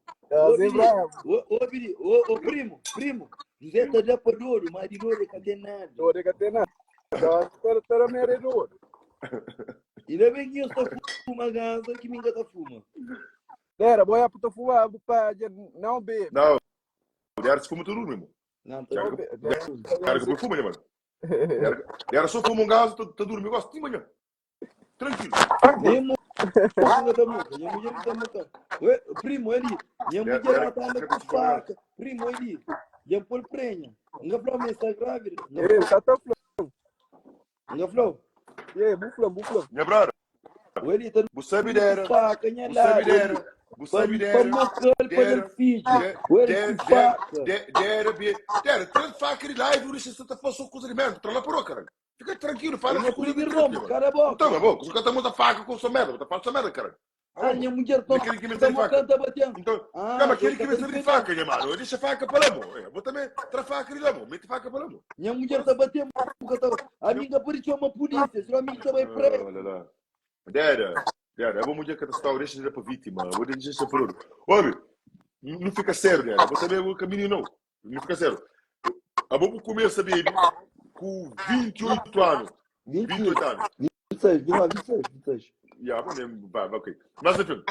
Ô, primo. José está já para Douro, mas de Douro não tem nada. Douro não tem nada. Terá merda Douro. E não vem que eu estou fumando gás, que me engata fuma. Era, boia para tu fumar, não bebe. Não, era se fuma tudo mesmo. Não, Cara, que eu fumo, mano. Era só fumar um gás, tu dorme, eu gosto de manhã. Tranquilo. Primo, ele, minha mulher está andando com faca. Primo, ele, já por prenha. Não falou me está grávida. Está tão flão. Não falou? Buflão. Minha brother. Ele está você me dera. Faca, minha lábia. Você me dera. Dera, tanto faca de live, deixa você tá fazendo coisa de merda. Trola por caralho. Fica tranquilo, fala com coisa de merda. Cara, bom. Então, é bom, você tá muita faca com sua merda, tá fazendo merda, caralho. A minha mulher está batendo. Então, não, aquele que me serve de faca, minha mano. Deixa a faca para lá, eu vou também tra faca de lá, mete faca para lá. Minha mulher está batendo. A minha por isso é uma polícia, se a minha também prega. Dera, eu vou mulher que está deixa de para vítima, vou deixar isso por outro. Homem, não fica sério, Dera. Você também o caminho não fica sério. A boca começa, baby, com 28 anos. 28 anos. 26. Ok. Mas enfim,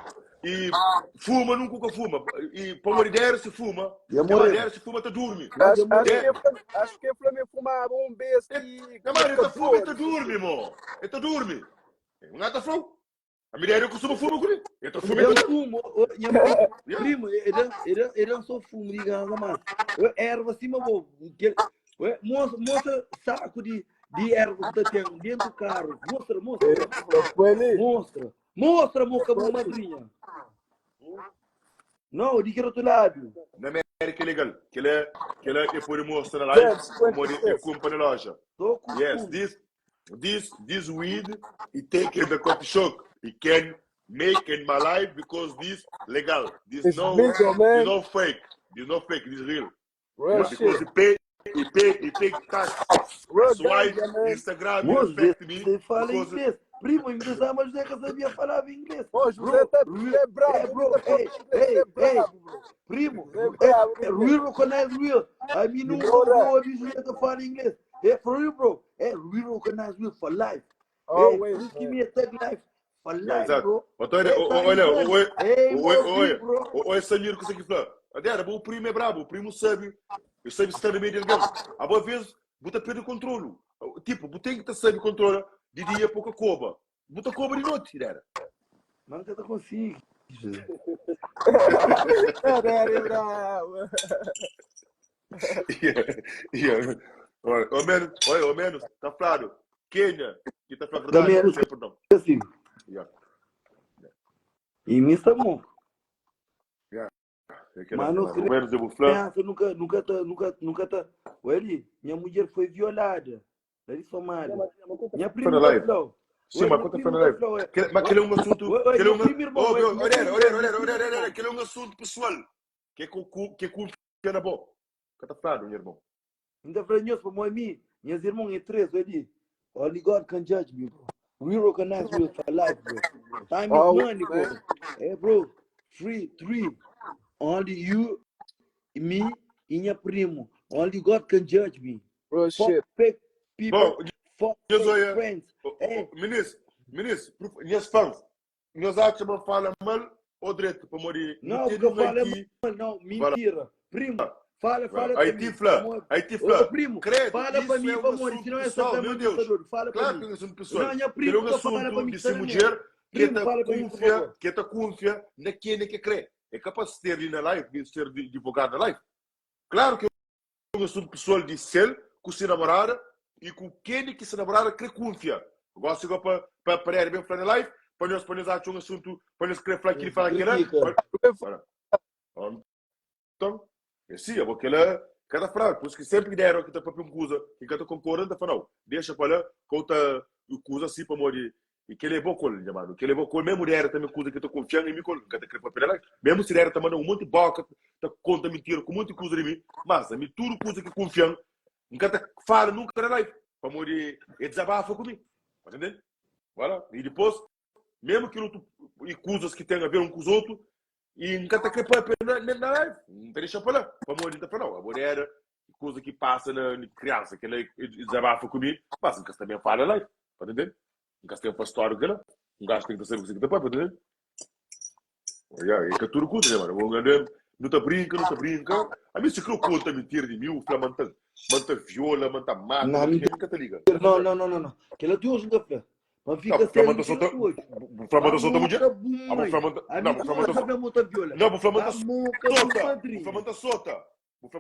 e fuma, nunca fuma. E para uma ideia se fuma, e a mulher se fuma, tu dorme. Acho que o Flamengo fumava um beijo e... Não, ele fuma e tu dorme, irmão. Ele tu dorme. Não está flau. A mulher eu costumo fumar com ele. Eu fumo. Primo, ele não só fumo, diga, mas erva acima, mostra saco de erva que tem dentro do carro. Mostra, moca, madrinha. Não, de que outro lado? Na América é legal. Que ela é por mostrar na live, como ele compra na loja. Yes, this weed, it take the coffee shop. It can make in my life because this legal. This no fake. This no fake. This real. Because he pay cash. That's why Instagram respect me. Because primo, me dá mais José que sabia falar inglês. Ô, José é bravo. Primo, real recognize real. I mean, no José que fala inglês. For real, bro. Real recognize real for life. Please give me a third life. For life, bro. Olha, Samir, que você aqui fala. O primo é brabo, o primo sabe. Eu sei se está no meio dele. A boa vez, você perde o controle. Tipo, você tem que saber controlar de dia pouca cova. Você cova de noite, era. Mas eu não consigo. É bravo. Ao menos, tá claro. Quênia, que tá falando Também verdade, é sempre não. assim. E me está bom. Mas não Ao menos eu vou falar. nunca tá. Olha, minha mulher foi violada. Daí Somália. Minha prima tá falando. Sim, mas conta para live. Mas aquele é um assunto. Aquele é um assunto pessoal. Que é com na boa. Que tá falando, meu irmão. Ainda falei nisso para mim. Minhas irmãs é três. Only God can judge me, bro. We recognize you for life, bro. Time is money, bro. Hey, bro. Three. Only you, me, e minha primo. Only God can judge me. Bro, shit. Fake people. Bom, fake friends. Ministro, minhas fãs, nós achamos que fala mal ou direito para morrer. Não, porque eu falo mal, não, mentira. Primo, fala aí para mim. Aí te fala. Primo, credo, fala para mim, para morrer, senão é só meu Deus. fala para Claro mim. que é um assunto pessoal. Não, minha prima, é um assunto de ser mulher que está confia naquele que crê. É capaz de ter ali na live, de ser divulgado na live. Claro que é um assunto pessoal de ser com se namorada e com quem que se namorada crê confia. Agora chegou para parar bem para na live, para nós achar um assunto, para nós querer falar aquilo, falar aquilo. Então, assim, eu vou aquela cada frase, por isso que sempre deram que está para uma coisa, que está concordando, não, deixa para lá, conta o coisa assim para morrer. E que levou com ele, mano. Que levou com ele, mesmo mulher também coisa que estou confiando em mim, que está querendo para lá. Mesmo se der também um monte de boca, tá conta mentira, com um monte de coisa de mim, mas a mim tudo coisa que confiam, nunca tá fala nunca na live, para morrer e desabafa comigo. Entendeu? Voilà. E depois, mesmo que e coisas que tem a ver um com os outros, e nunca tá querendo na live, não deixa para lá, para morrer tá falando. A mulher, coisa que passa na criança, que ela desabafa comigo, mas nunca também fala na live, entendeu? Um gajo tem um pastor que um gajo tem que ser você depois, entendeu? É que tudo conta, mano. Não tá brinca. A mim se que eu conta mentira de mim, o Flá manta viola, manta mata, nunca tá ligado. Não. Que ela tem hoje nunca Flá. Mas fica sério. O Flá manta solta mulher? Não, o Flá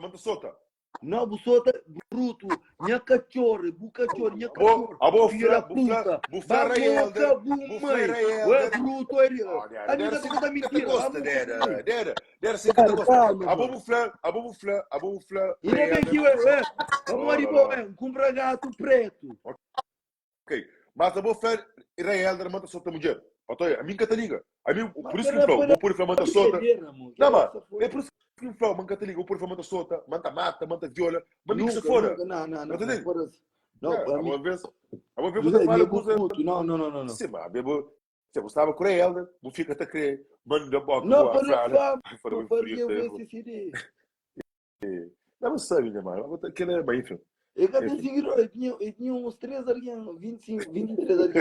manta solta. Não, busota bruto, minha cachorro, minha cachorro. Filha puta. Bufla Raelder. Ué, bruto, ele. Ali tá contando mentira. Dera sem que tá gostando. A bufla. E nem aqui, ué. Vamos ali, ué. Compra gato preto. Ok. Mas a bufla Raelder manda solta mulher. A mim que tá liga. A mim, por isso que eu vou pôr a manta solta. Não, mas é por isso que eu falo, manta te liga, vou pôr a manta solta, manta mata, manta viola, mas nem que se fora. Não. A uma vez você fala coisa. Não. Sim, mas você gostava com ela, não fica até crer, manda boca. Não, para ver não, mas sabe, né, mano? Aquele é bem, filho. Eu até seguiram, eu tinha uns 3 ali, 25, 23 ali.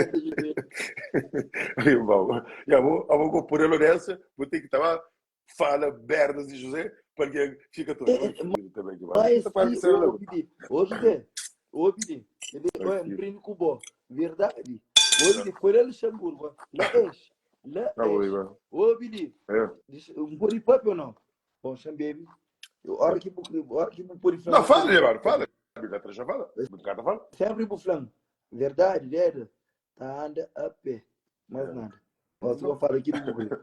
Eu vou por ele nessa, vou ter que estar fala merdas de José, porque fica tudo também. Hoje, ele é um primo cubo, verdade. Hoje foi lá em Luxemburgo, lá um poripapo ou não? Bom, baby. Hora que por não, fala. Já fala. Sempre pro flanco. Verdade, tá anda a pé. Mais nada. Posso falar aqui do Google.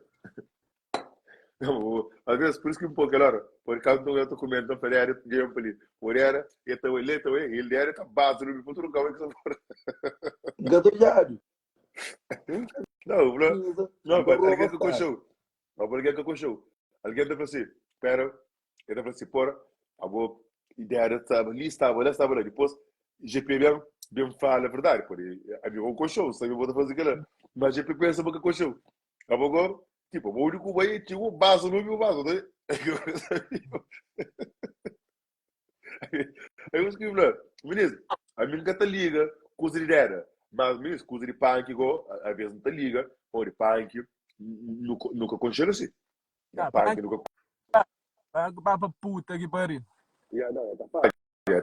Às vezes, por isso que um pouco, claro, por causa do eu comendo, não falei, era dinheiro para ali. Por era, ele era tá base no futuro, não é que você fora. Gatojado. Não, alguém que coxou. Alguém que coxou. Alguém tá assim, espera, ele tá assim, porra, agora ideia estava ali, estava lá, depois GP bem fala a verdade, porque a minha o coxou, sabe, eu vou fazer aquilo, mas GP pensa que coxou. Agora, tipo, o único vai tinha um vaso no meu vaso, né? Aí eu escrevi lá, menino, a minha gata liga, coisa de ideia, mas menino, coisa de punk, igual, às vezes não te liga, ou de punk, nunca concheu assim. Punk nunca. Papa puta que pariu.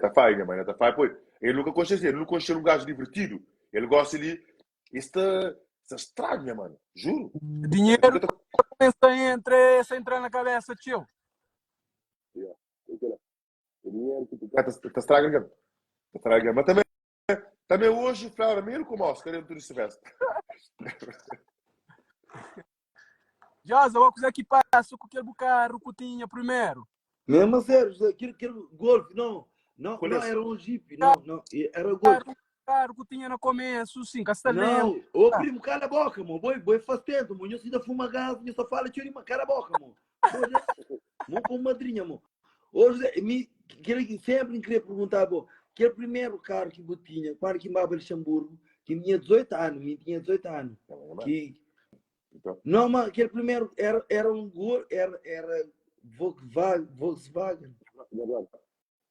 Tá fine, mano, tá fine, pois. Ele nunca conheceu um gajo divertido. Ele gosta de está estranho, mano. Juro. Dinheiro começa a entrar na cabeça, tio. Tá estragando. Mas também hoje, Flávio, mesmo com o moço, querendo tudo isso veste. Já, vou fazer aqui passo com aquele carro que tinha primeiro. Mesmo sério, aquele Golf, não era um Jeep, não, era Golf. Carro que tinha no começo, sim, Castelão. Não, ô primo, cala a boca, mano. Boi faz tempo, mano. Eu ainda fuma gás, eu só falo tio, cala a boca, mano. Mano, com madrinha, mano. Hoje, sempre queria perguntar, bom, que o primeiro carro que eu tinha, quando que eu Luxemburgo, que tinha 18 anos, Não, mas aquele primeiro era um Gol, era Volkswagen.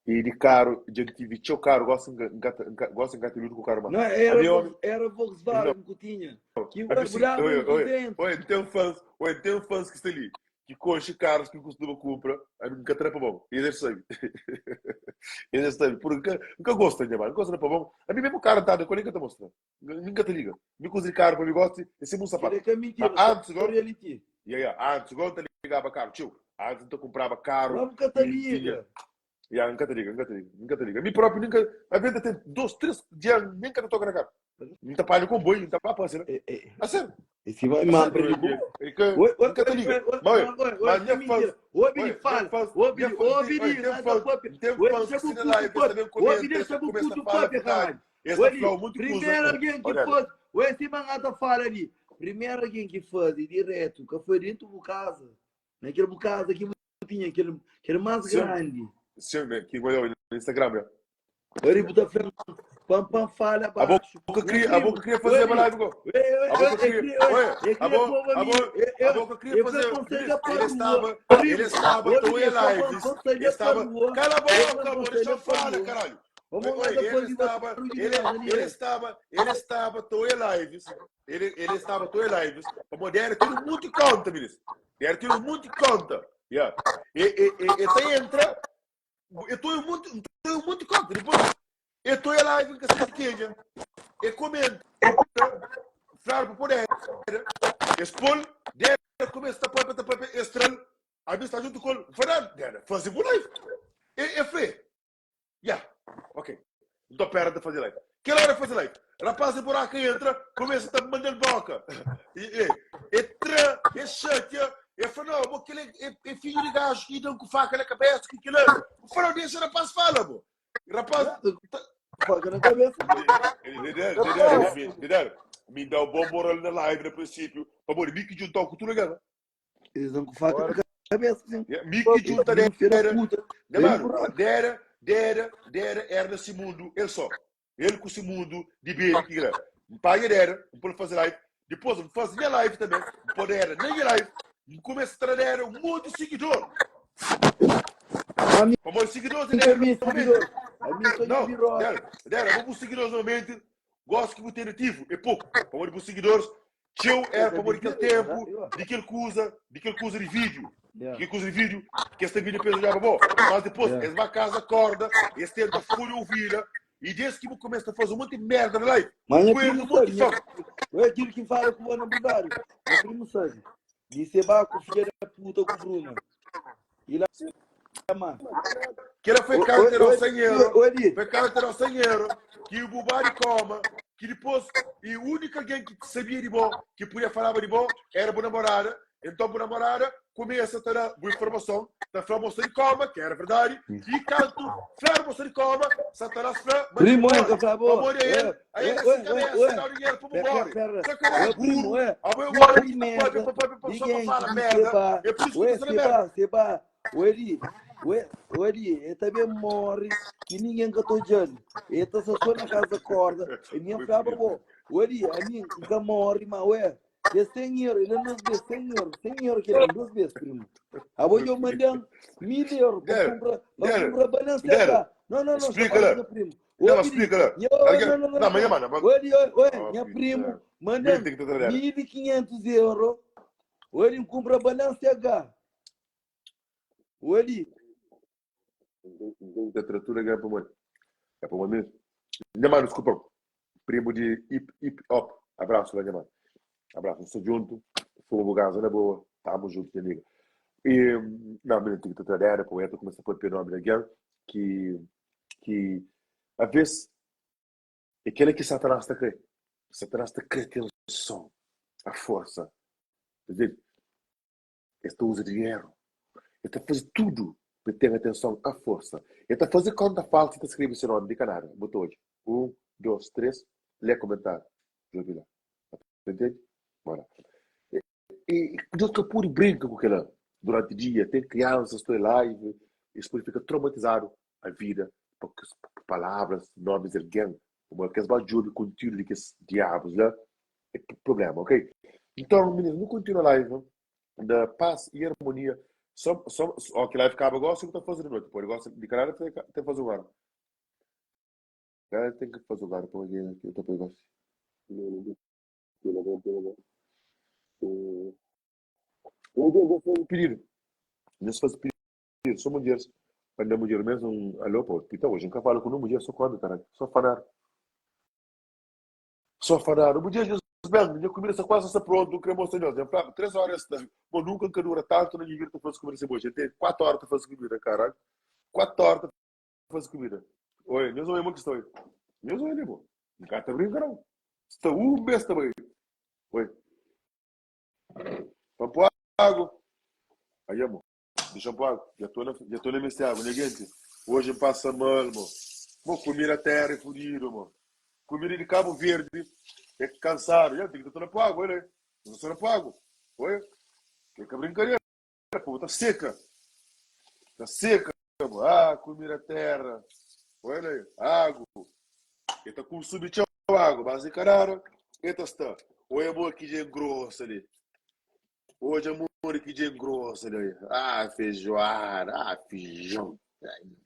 E de carro, de tinha o carro, gosta de engatilhar com o carro, mano. Não, era Volkswagen que tinha. Que eu agulhava no dentro. Oi, tem um fãs que está ali, que coxa carros que costuma comprar, aí nunca trepa bom. E eles sabem. Porque nunca gosta de mano, gosta de bom. A mim mesmo o cara tá, quando é que te mostra? Nunca te liga. Me cozinha carro para mim gosta, esse é um sapato. É mentira, antes igual te ligava carro, tio. Antes tu comprava carro. Nunca te liga. Nunca te liga. Me próprio nunca. A venda tem 2, 3 dias, nem que eu toco na cara. Não tá palho com boi, não tá papo assim, né? A sério. Esse vai mandar para ele. Nunca te liga. Mas minha fãs. Ô, Billy, fala. Ô, Billy, tem fãs que se na live, também começa a falar. Primeiro alguém que faz. Ô, esse mangata fala ali. Primeiro alguém que faz, direto, que foi dentro do casa. Naquele casa que tinha, aquele mais grande. Sim, que olhou no Instagram, né? Ele botou pam fala abaixo. A boca queria fazer uma live, igual. A boca queria fazer. Ele estava, tô em lives. Cala a boca, amor, deixa eu falar, caralho. Ele estava, tô em lives. Ele estava, tô em lives. Como der, tem um monte de conta, ministro. Tem um monte de conta. Yeah. E entra. Eu estou um monte de conta. Depois, eu estou em live com essa pequena. Eu comento. Claro, para poder. Expor. Der, começa a tapar, estrela. A mim está junto com o Fernando. Fazer por live. É feio. Yeah. Ok. Não estou perto de fazer live. Que hora fazer live? Rapaz, o buraco entra, começa a mandar boca. Entra, é chateia. Eu falei, não, aquele é filho de gajo que dão com faca na cabeça, que aquilo é. Eu falei, deixa o rapaz fala, pô. Rapaz, faca na cabeça. Me dá um bom moral na live no princípio. Por favor, me que juntar com tudo, galera. Eles dão com faca na cabeça, sim. Me que junta dera era nesse mundo, ele só. Ele com esse mundo de beira, que galera. Pai dera, não pode fazer live. Depois, eu faço minha live também. Não pode era nem live. Começa a trazer um monte de seguidor. Como os seguidores não, vamos seguidores normalmente. Gosto que você ativo, é pouco. Como os seguidores, teu é para aquele tempo, daquele coisa de vídeo. Que este vídeo pensa já bom. Mas depois, eles vão a casa, acorda, eles tentam folha ouvir, e desde que eu começo a fazer um monte de merda na live, um monte de foco. É aquilo que fala com o Ana Budário. É primo sangue. Disse com filha da puta com o Bruno. E lá, mano. Que ela foi carteirão sem euro. Foi carteirão sem euro. Que o Bubari coma. Que depois, e a única alguém que sabia de bom, que podia falar de bom, era a boa namorada. Então, a boa namorada começa a ter a boa informação da Flávia de coma, que era verdade. E canto, Flávia de coma, Satanás Flávia. Primo, é, por favor. Aí ele se cabeça, dá o dinheiro para o Bubari. Só que ele é burro. A boa merda. É por isso que você não merda. Ele também morre que ninguém que eu estou dizendo. Ele está só na casa corda. E minha flava, ele, a mim, que morre, mas ué, de 100 euros, ele não vê 100 euros que ele não vê, primo. Agora eu mandei 1.000 euros para comprar balança. Não, explica, primo. Não, explica, não, mas mano. Minha primo, manda 1.500 euros. Ele compra balança H. Ele. Da tratura ganha para o mano. É para o mano mesmo. Minha mano, desculpa. Primo de hip hop. Abraço, velho, mano. Abraço, estou junto. Fogo, gás, na boa. Tamo junto, amigo. E, não, menino, tem que tratar, poeta, começa a pôr pelo nome da guerra. que às vezes aquele que Satanás está criando som, a força, quer dizer, ele usa dinheiro, ele está fazendo tudo para ter atenção, a força. Ele está fazendo conta falsa, está escrevendo seu nome de canal, botou hoje. 1, 2, 3, lê comentário. Jovem lá. Entende? Bora. E Deus que puro brinca com aquela durante o dia, tem crianças, estou em live, isso fica traumatizado a vida, porque palavras, nomes, alguém, como que as bajulhas, conteúdo de que diabos, né? É problema, ok? Então, meninos, não continua a live, da paz e harmonia. Ó, que live acaba agora, você não está fazendo noite, pô, negócio de caralho, tem que fazer o agora. Cara, tem que fazer o agora, pô, aqui, eu estou pegando. Pedir. Não se faz pedir. Só mulheres. Quando a mulher mesmo, alô, pô, então hoje nunca falo com uma mulher, só quando, caralho. Só falar. Só falar. O mulher, bem, minha comida está quase pronta, o cremoso, senhor. 3 horas, bom, nunca que dura tanto, não devia ter feito comida sem hoje. Tem 4 horas para fazer comida, caralho. 4 horas para fazer comida. Oi, mesmo é uma questão aí. Mesmo é, pô. Nunca está brincando, não. Está mês também. Oi. Vamos para água. Aí, amor. Deixa eu água. Já estou na minha água, né, gente? Hoje passa mal, amor. Vou comer a terra, é fodido, amor. Comida de Cabo Verde. É cansado. Já tem que estar na água, olha aí. Não estou na água. Oi. Que brincadeira, pô. Tá seca. Tá seca, amor. Ah, comer a terra. Olha aí. Água. Ele tá com subir água. Mas, caralho. Eita, está. Oi, amor, que dia grosso ali. Hoje, amor, que dia grosso ali. Ah, feijoada. Ah, feijão.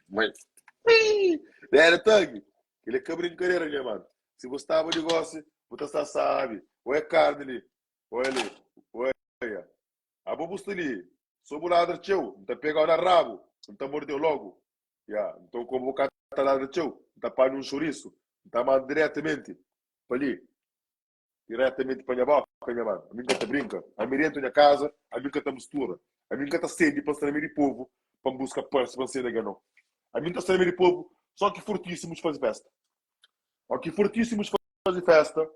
Mas... Era, Tang. Ele é que brincadeira, né, mano? Se gostava de negócio, você sabe. Ou é carne ali. Olha ali. Olha. A bobusta ali. Sou ladra, tio. Não tá pegando na rabo. Não tá mordeu logo. Yeah. Então, como o cara tá ladra, tio. Não tá pagando um chouriço. Não tá mandando diretamente. Para ali. Diretamente para a minha boca, minha mano. A mim que brinca. A mim dentro da casa, a mim que mistura. A mim que sede para ser de povo, para buscar perto para ser da ganão. A mim que ser de povo, só que fortíssimos fazer festa. Ó, que fortíssimos fazer festa,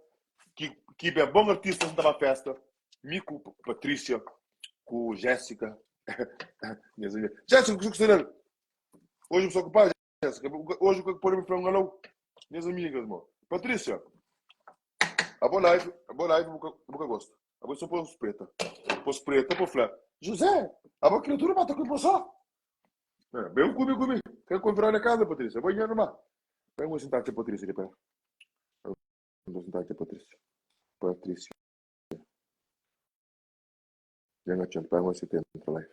que é bom artista não dá festa. Me com Patrícia, com Jéssica. Jéssica, o que você quer? Hoje eu sou ocupado, Jéssica. Hoje eu quero me para um galão. Minhas amigas, irmão. Patrícia. A boa live, eu gosto. A boa só pôs preta. Pôs preta, pôs flá. José, a boa criatura mata com você. Bem comigo. Quer comprar na casa, Patrícia? Vou ir numa. Vamos sentar aqui, Patrícia. Vamos sentar aqui, Patrícia. Venga, tchau. Vamos sentar na live.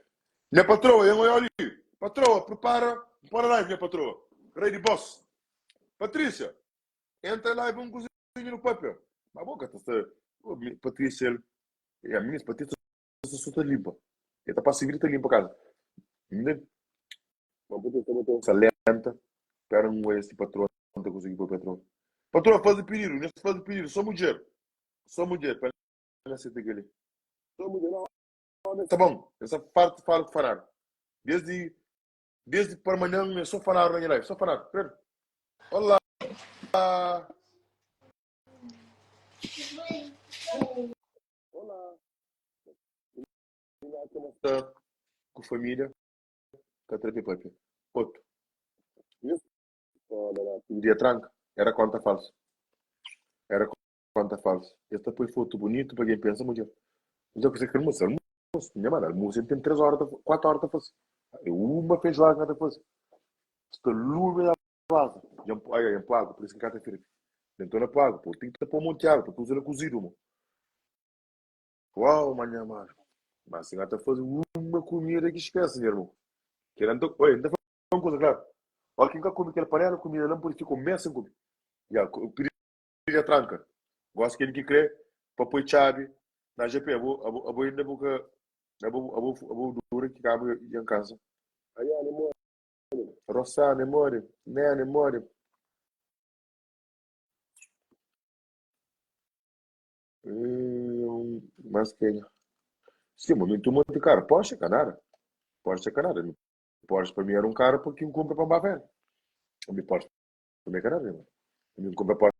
Minha patroa, eu olho ali. Patroa, prepara a live, minha patroa. Ready boss. Patrícia, entra lá e vamos cozinhar no papel. Mas a boca está... Patrícia, a minha Patrícia está limpa. Ele está para seguir, está limpa a casa. Entende? Mas Patrícia lenta. Espera esse patrão não conseguir para o patrão. Patrão, faz o pedido. Não faz o pedido. Só mulher. Para não aceitar aquele. Só mulher. Não, tá bom. Essa parte fala com falar. Desde para amanhã é só falar na live. Só falar. Olá. Olá. Como está com a família? Está tranquilo, outro. Isso? Um dia tranca. Era conta falsa. Esta foi foto bonito para quem pensa muito. Mas eu pensei que almoço. Minha mano, almoço tem 3 horas, 4 horas para fazer. Uma feijoada para fazer. Estou lume da base. Já pago, por isso que cá firme. Então não pago, pô. Tem que pôr monteado, para fazer cozido, mano. Uau, manhã, mano. Mas assim, até fazer uma comida que esquece, meu irmão. Querendo, olha, ainda foi uma coisa, claro. Olha, quem come aquela panela, comida não pode comer sem comer. Já, pedi a tranca. Gosto que ele que crê, para pôr chave na GP. A boa ainda boca, a boa dura que cabe em casa. Aí, a memória. Roça, a memória. Né, a memória. Mas quem? Sim, muito cara. Porsche, canara. Porsche para mim era um carro porque um compra para um velho. A minha Porsche também quero ver, mano. A mim compra Porsche